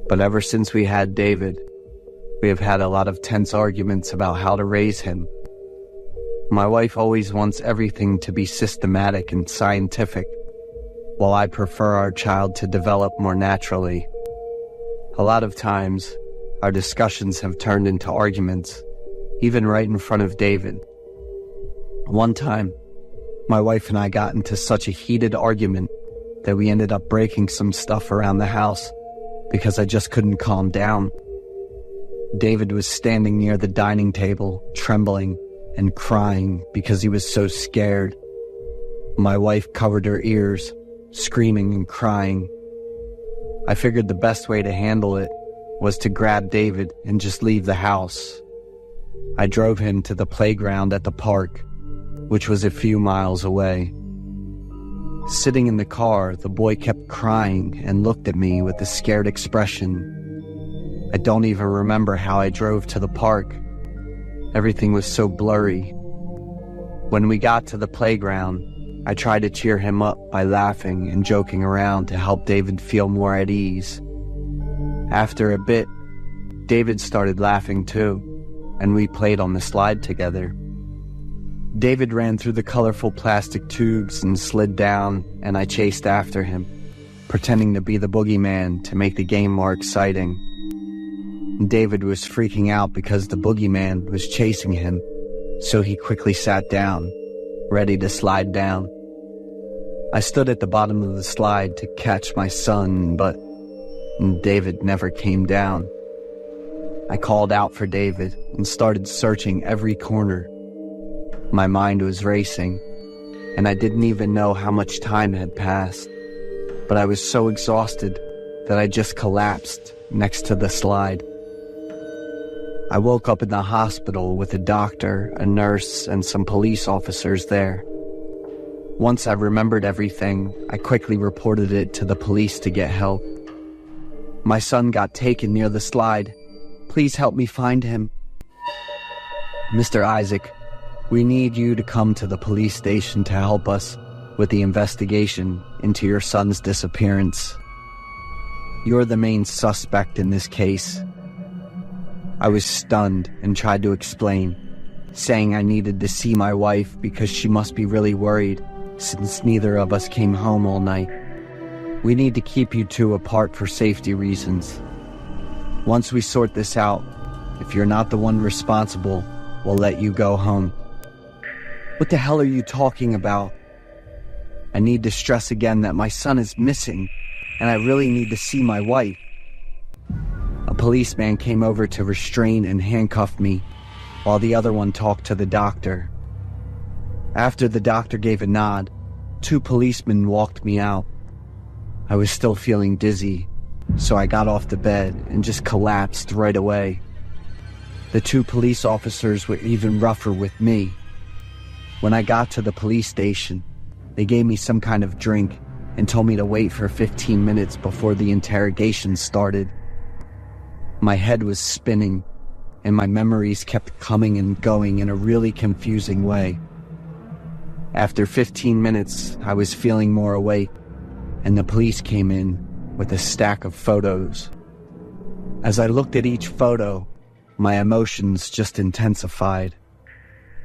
But ever since we had David, we have had a lot of tense arguments about how to raise him. My wife always wants everything to be systematic and scientific, while I prefer our child to develop more naturally. A lot of times, our discussions have turned into arguments, even right in front of David. One time, my wife and I got into such a heated argument that we ended up breaking some stuff around the house because I just couldn't calm down. David was standing near the dining table, trembling and crying because he was so scared. My wife covered her ears, screaming and crying. I figured the best way to handle it was to grab David and just leave the house. I drove him to the playground at the park, which was a few miles away. Sitting in the car, the boy kept crying and looked at me with a scared expression. I don't even remember how I drove to the park. Everything was so blurry. When we got to the playground, I tried to cheer him up by laughing and joking around to help David feel more at ease. After a bit, David started laughing too, and we played on the slide together. David ran through the colorful plastic tubes and slid down, and I chased after him, pretending to be the boogeyman to make the game more exciting. David was freaking out because the boogeyman was chasing him, so he quickly sat down, ready to slide down. I stood at the bottom of the slide to catch my son, but David never came down. I called out for David and started searching every corner. My mind was racing, and I didn't even know how much time had passed, but I was so exhausted that I just collapsed next to the slide. I woke up in the hospital with a doctor, a nurse, and some police officers there. Once I remembered everything, I quickly reported it to the police to get help. "My son got taken near the slide. Please help me find him." "Mr. Isaac, we need you to come to the police station to help us with the investigation into your son's disappearance. You're the main suspect in this case." I was stunned and tried to explain, saying I needed to see my wife because she must be really worried since neither of us came home all night. "We need to keep you two apart for safety reasons. Once we sort this out, if you're not the one responsible, we'll let you go home." "What the hell are you talking about?" "I need to stress again that my son is missing, and I really need to see my wife." A policeman came over to restrain and handcuff me, while the other one talked to the doctor. After the doctor gave a nod, 2 policemen walked me out. I was still feeling dizzy, so I got off the bed and just collapsed right away. The two police officers were even rougher with me. When I got to the police station, they gave me some kind of drink and told me to wait for 15 minutes before the interrogation started. My head was spinning, and my memories kept coming and going in a really confusing way. After 15 minutes, I was feeling more awake, and the police came in with a stack of photos. As I looked at each photo, my emotions just intensified.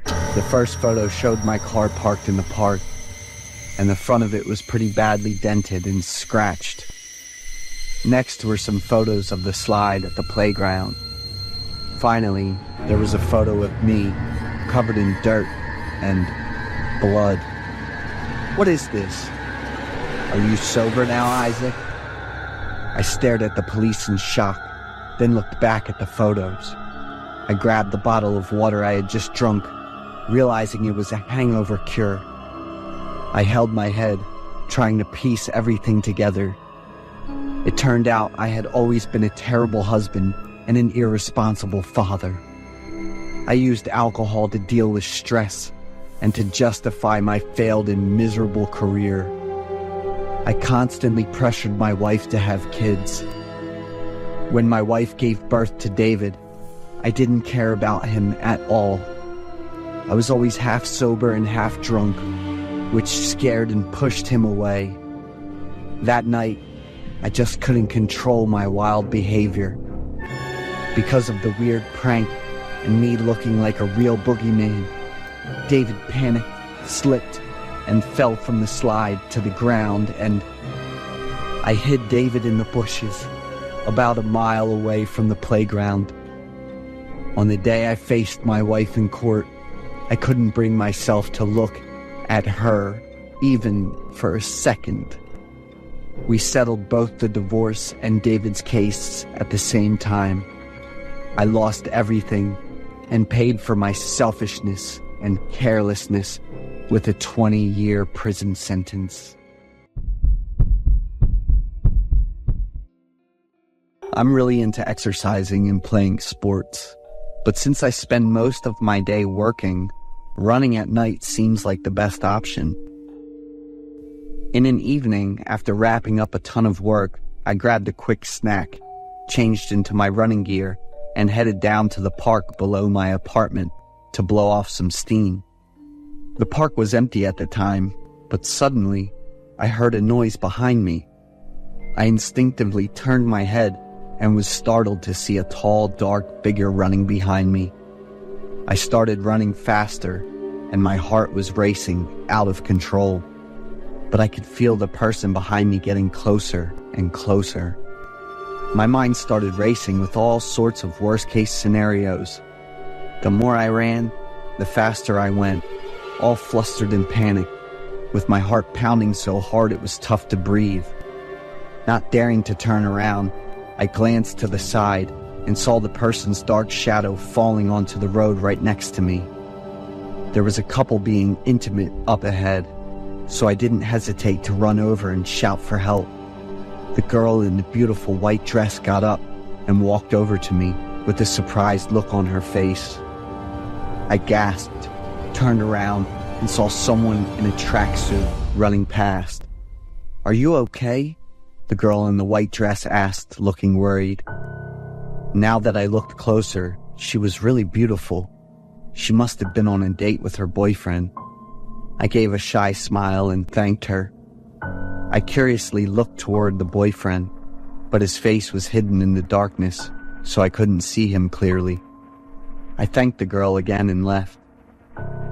The first photo showed my car parked in the park, and the front of it was pretty badly dented and scratched. Next were some photos of the slide at the playground. Finally, there was a photo of me, covered in dirt and blood. What is this? Are you sober now, Isaac? I stared at the police in shock, then looked back at the photos. I grabbed the bottle of water I had just drunk, realizing it was a hangover cure. I held my head, trying to piece everything together. It turned out I had always been a terrible husband and an irresponsible father. I used alcohol to deal with stress and to justify my failed and miserable career. I constantly pressured my wife to have kids. When my wife gave birth to David, I didn't care about him at all. I was always half sober and half drunk, which scared and pushed him away. That night, I just couldn't control my wild behavior. Because of the weird prank and me looking like a real boogeyman, David panicked, slipped, and fell from the slide to the ground, and I hid David in the bushes, about a mile away from the playground. On the day I faced my wife in court, I couldn't bring myself to look at her, even for a second. We settled both the divorce and David's case at the same time. I lost everything and paid for my selfishness and carelessness with a 20-year prison sentence. I'm really into exercising and playing sports, but since I spend most of my day working, running at night seems like the best option. In an evening, after wrapping up a ton of work, I grabbed a quick snack, changed into my running gear, and headed down to the park below my apartment to blow off some steam. The park was empty at the time, but suddenly, I heard a noise behind me. I instinctively turned my head and was startled to see a tall, dark figure running behind me. I started running faster, and my heart was racing out of control. But I could feel the person behind me getting closer and closer. My mind started racing with all sorts of worst-case scenarios. The more I ran, the faster I went, all flustered and panicked, with my heart pounding so hard it was tough to breathe. Not daring to turn around, I glanced to the side and saw the person's dark shadow falling onto the road right next to me. There was a couple being intimate up ahead, so I didn't hesitate to run over and shout for help. The girl in the beautiful white dress got up and walked over to me with a surprised look on her face. I gasped, turned around, and saw someone in a tracksuit running past. "Are you okay?" the girl in the white dress asked, looking worried. Now that I looked closer, she was really beautiful. She must have been on a date with her boyfriend. I gave a shy smile and thanked her. I curiously looked toward the boyfriend, but his face was hidden in the darkness, so I couldn't see him clearly. I thanked the girl again and left.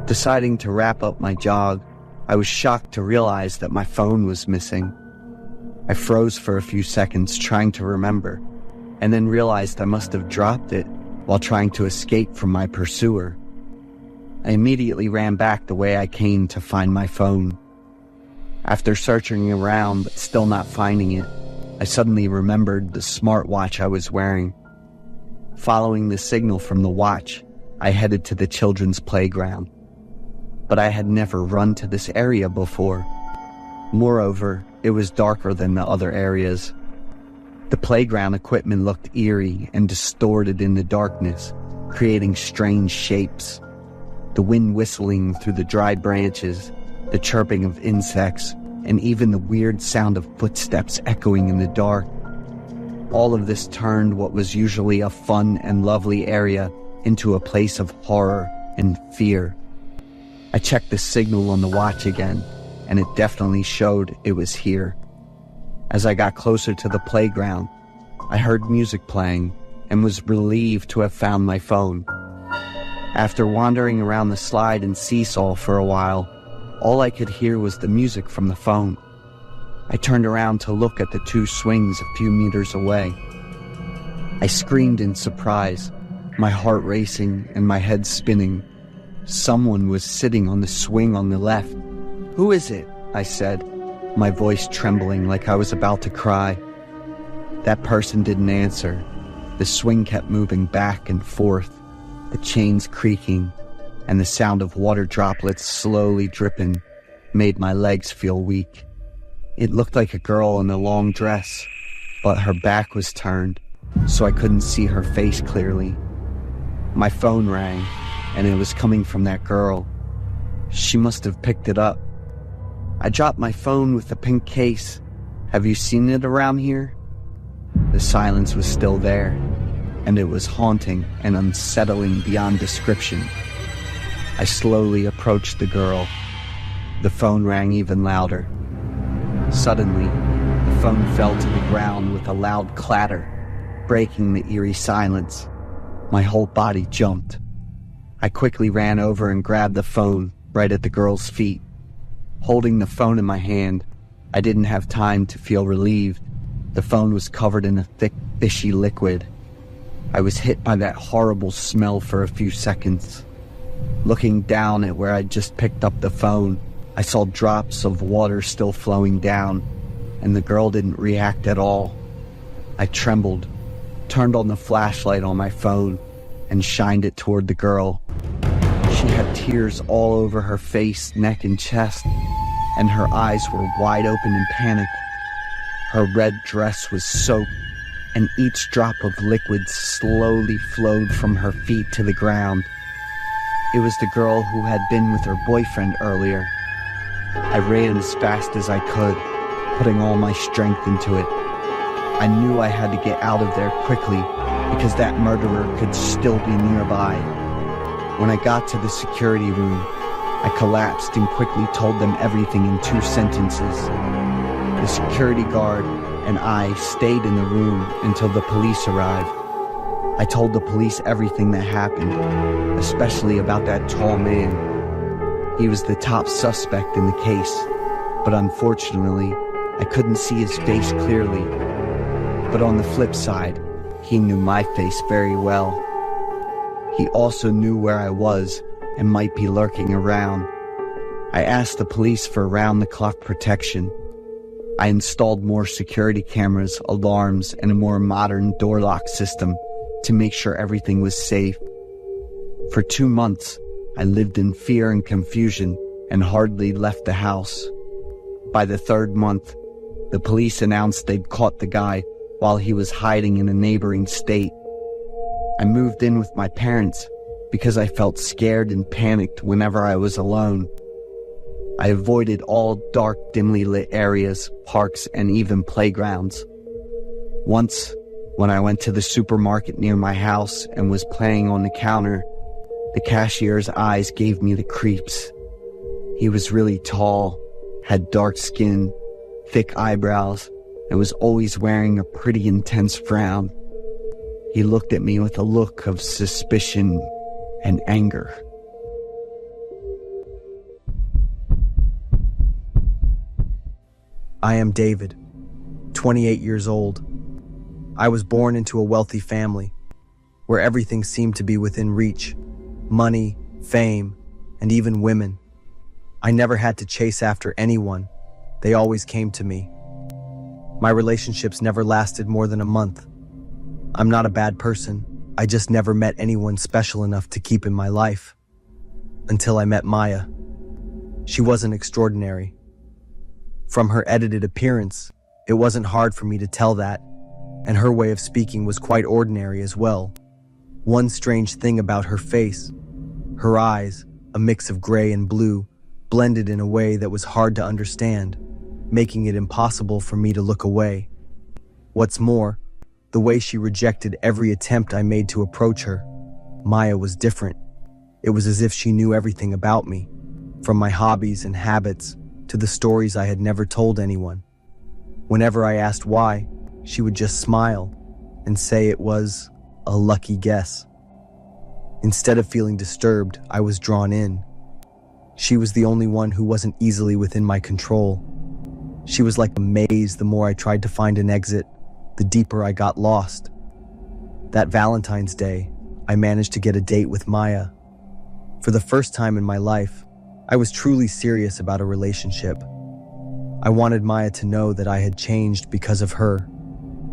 Deciding to wrap up my jog, I was shocked to realize that my phone was missing. I froze for a few seconds trying to remember, and then realized I must have dropped it while trying to escape from my pursuer. I immediately ran back the way I came to find my phone. After searching around but still not finding it, I suddenly remembered the smartwatch I was wearing. Following the signal from the watch, I headed to the children's playground. But I had never run to this area before. Moreover, it was darker than the other areas. The playground equipment looked eerie and distorted in the darkness, creating strange shapes. The wind whistling through the dry branches, the chirping of insects, and even the weird sound of footsteps echoing in the dark. All of this turned what was usually a fun and lovely area into a place of horror and fear. I checked the signal on the watch again, and it definitely showed it was here. As I got closer to the playground, I heard music playing and was relieved to have found my phone. After wandering around the slide and seesaw for a while, all I could hear was the music from the phone. I turned around to look at the two swings a few meters away. I screamed in surprise, my heart racing and my head spinning. Someone was sitting on the swing on the left. "Who is it?" I said, my voice trembling like I was about to cry. That person didn't answer. The swing kept moving back and forth, the chains creaking, and the sound of water droplets slowly dripping made my legs feel weak. It looked like a girl in a long dress, but her back was turned, so I couldn't see her face clearly. My phone rang, and it was coming from that girl. She must have picked it up. "I dropped my phone with the pink case. Have you seen it around here?" The silence was still there, and it was haunting and unsettling beyond description. I slowly approached the girl. The phone rang even louder. Suddenly, the phone fell to the ground with a loud clatter, breaking the eerie silence. My whole body jumped. I quickly ran over and grabbed the phone right at the girl's feet. Holding the phone in my hand, I didn't have time to feel relieved. The phone was covered in a thick, fishy liquid. I was hit by that horrible smell for a few seconds. Looking down at where I'd just picked up the phone, I saw drops of water still flowing down, and the girl didn't react at all. I trembled, turned on the flashlight on my phone, and shined it toward the girl. She had tears all over her face, neck, and chest, and her eyes were wide open in panic. Her red dress was soaked, and each drop of liquid slowly flowed from her feet to the ground. It was the girl who had been with her boyfriend earlier. I ran as fast as I could, putting all my strength into it. I knew I had to get out of there quickly because that murderer could still be nearby. When I got to the security room, I collapsed and quickly told them everything in 2 sentences. The security guard and I stayed in the room until the police arrived. I told the police everything that happened, especially about that tall man. He was the top suspect in the case, but unfortunately, I couldn't see his face clearly. But on the flip side, he knew my face very well. He also knew where I was and might be lurking around. I asked the police for round-the-clock protection. I installed more security cameras, alarms, and a more modern door lock system to make sure everything was safe. For 2 months, I lived in fear and confusion and hardly left the house. By the 3rd month, the police announced they'd caught the guy while he was hiding in a neighboring state. I moved in with my parents because I felt scared and panicked whenever I was alone. I avoided all dark, dimly lit areas, parks, and even playgrounds. Once, when I went to the supermarket near my house and was playing on the counter, the cashier's eyes gave me the creeps. He was really tall, had dark skin, thick eyebrows, and was always wearing a pretty intense frown. He looked at me with a look of suspicion and anger. I am David, 28 years old. I was born into a wealthy family, where everything seemed to be within reach: money, fame, and even women. I never had to chase after anyone. They always came to me. My relationships never lasted more than a month. I'm not a bad person. I just never met anyone special enough to keep in my life. Until I met Maya. She wasn't extraordinary. From her edited appearance, it wasn't hard for me to tell that, and her way of speaking was quite ordinary as well. One strange thing about her face, her eyes, a mix of gray and blue, blended in a way that was hard to understand, making it impossible for me to look away. What's more, the way she rejected every attempt I made to approach her. Maya was different. It was as if she knew everything about me, from my hobbies and habits to the stories I had never told anyone. Whenever I asked why, she would just smile and say it was a lucky guess. Instead of feeling disturbed, I was drawn in. She was the only one who wasn't easily within my control. She was like a maze. The more I tried to find an exit, the deeper I got lost. That Valentine's Day, I managed to get a date with Maya. For the first time in my life, I was truly serious about a relationship. I wanted Maya to know that I had changed because of her.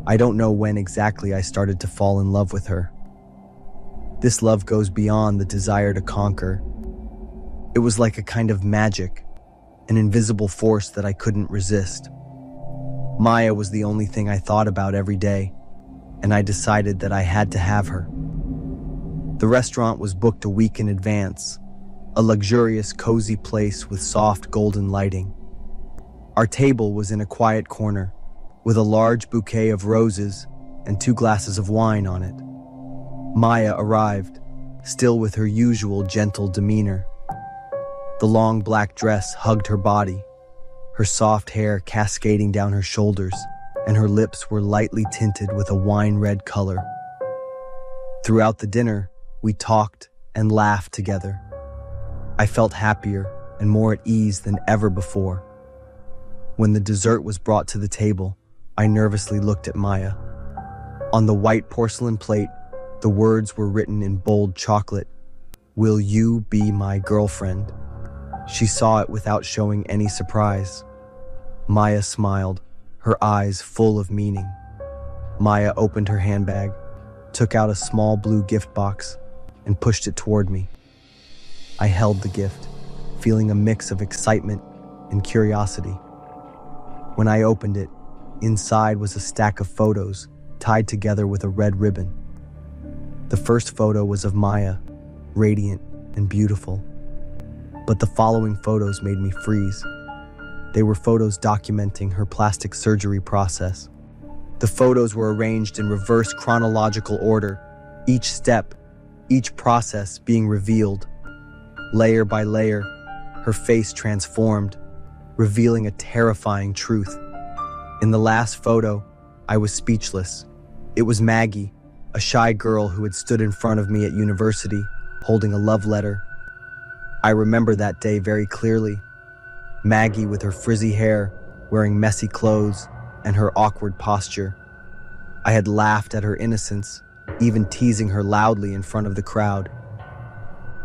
I don't know when exactly I started to fall in love with her. This love goes beyond the desire to conquer. It was like a kind of magic, an invisible force that I couldn't resist. Maya was the only thing I thought about every day, and I decided that I had to have her. The restaurant was booked a week in advance, a luxurious, cozy place with soft golden lighting. Our table was in a quiet corner, with a large bouquet of roses and 2 glasses of wine on it. Maya arrived, still with her usual gentle demeanor. The long black dress hugged her body, her soft hair cascading down her shoulders, and her lips were lightly tinted with a wine-red color. Throughout the dinner, we talked and laughed together. I felt happier and more at ease than ever before. When the dessert was brought to the table, I nervously looked at Maya. On the white porcelain plate, the words were written in bold chocolate, "Will you be my girlfriend?" She saw it without showing any surprise. Maya smiled, her eyes full of meaning. Maya opened her handbag, took out a small blue gift box, and pushed it toward me. I held the gift, feeling a mix of excitement and curiosity. When I opened it, inside was a stack of photos tied together with a red ribbon. The first photo was of Maya, radiant and beautiful. But the following photos made me freeze. They were photos documenting her plastic surgery process. The photos were arranged in reverse chronological order, each step, each process being revealed. Layer by layer, her face transformed, revealing a terrifying truth. In the last photo, I was speechless. It was Maggie, a shy girl who had stood in front of me at university, holding a love letter. I remember that day very clearly. Maggie with her frizzy hair, wearing messy clothes, and her awkward posture. I had laughed at her innocence, even teasing her loudly in front of the crowd.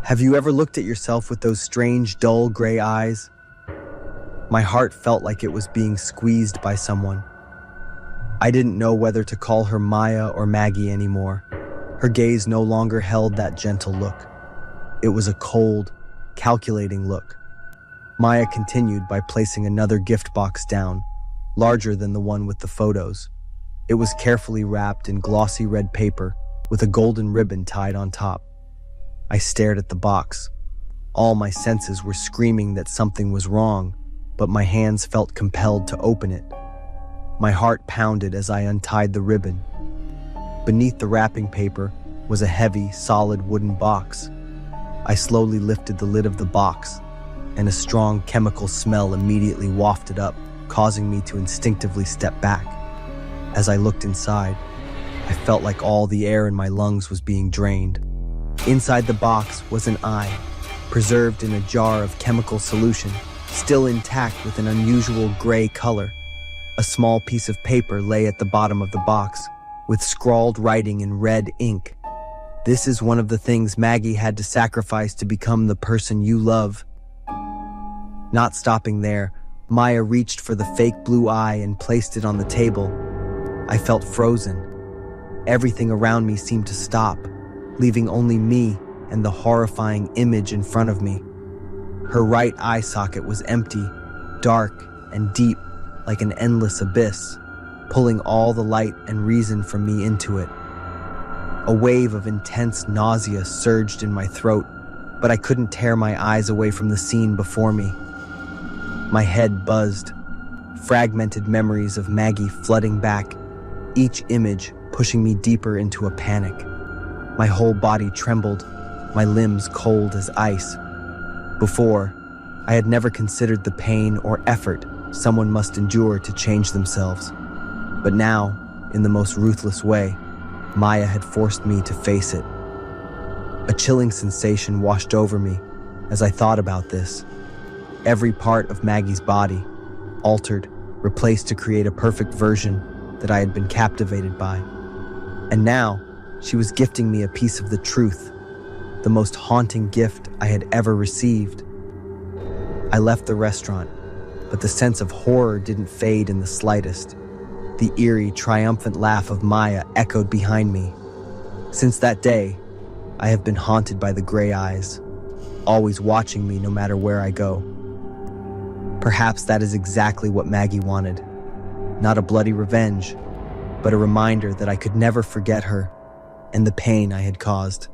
Have you ever looked at yourself with those strange, dull gray eyes? My heart felt like it was being squeezed by someone. I didn't know whether to call her Maya or Maggie anymore. Her gaze no longer held that gentle look. It was a cold, calculating look. Maya continued by placing another gift box down, larger than the one with the photos. It was carefully wrapped in glossy red paper with a golden ribbon tied on top. I stared at the box. All my senses were screaming that something was wrong, but my hands felt compelled to open it. My heart pounded as I untied the ribbon. Beneath the wrapping paper was a heavy, solid wooden box. I slowly lifted the lid of the box, and a strong chemical smell immediately wafted up, causing me to instinctively step back. As I looked inside, I felt like all the air in my lungs was being drained. Inside the box was an eye, preserved in a jar of chemical solution, still intact with an unusual gray color. A small piece of paper lay at the bottom of the box, with scrawled writing in red ink. "This is one of the things Maggie had to sacrifice to become the person you love." Not stopping there, Maya reached for the fake blue eye and placed it on the table. I felt frozen. Everything around me seemed to stop, leaving only me and the horrifying image in front of me. Her right eye socket was empty, dark, and deep like an endless abyss, pulling all the light and reason from me into it. A wave of intense nausea surged in my throat, but I couldn't tear my eyes away from the scene before me. My head buzzed, fragmented memories of Maggie flooding back, each image pushing me deeper into a panic. My whole body trembled, my limbs cold as ice. Before, I had never considered the pain or effort someone must endure to change themselves. But now, in the most ruthless way, Maya had forced me to face it. A chilling sensation washed over me as I thought about this. Every part of Maggie's body, altered, replaced to create a perfect version that I had been captivated by. And now, she was gifting me a piece of the truth, the most haunting gift I had ever received. I left the restaurant, but the sense of horror didn't fade in the slightest. The eerie, triumphant laugh of Maya echoed behind me. Since that day, I have been haunted by the gray eyes, always watching me no matter where I go. Perhaps that is exactly what Maggie wanted. Not a bloody revenge, but a reminder that I could never forget her and the pain I had caused.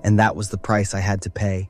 And that was the price I had to pay.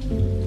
you.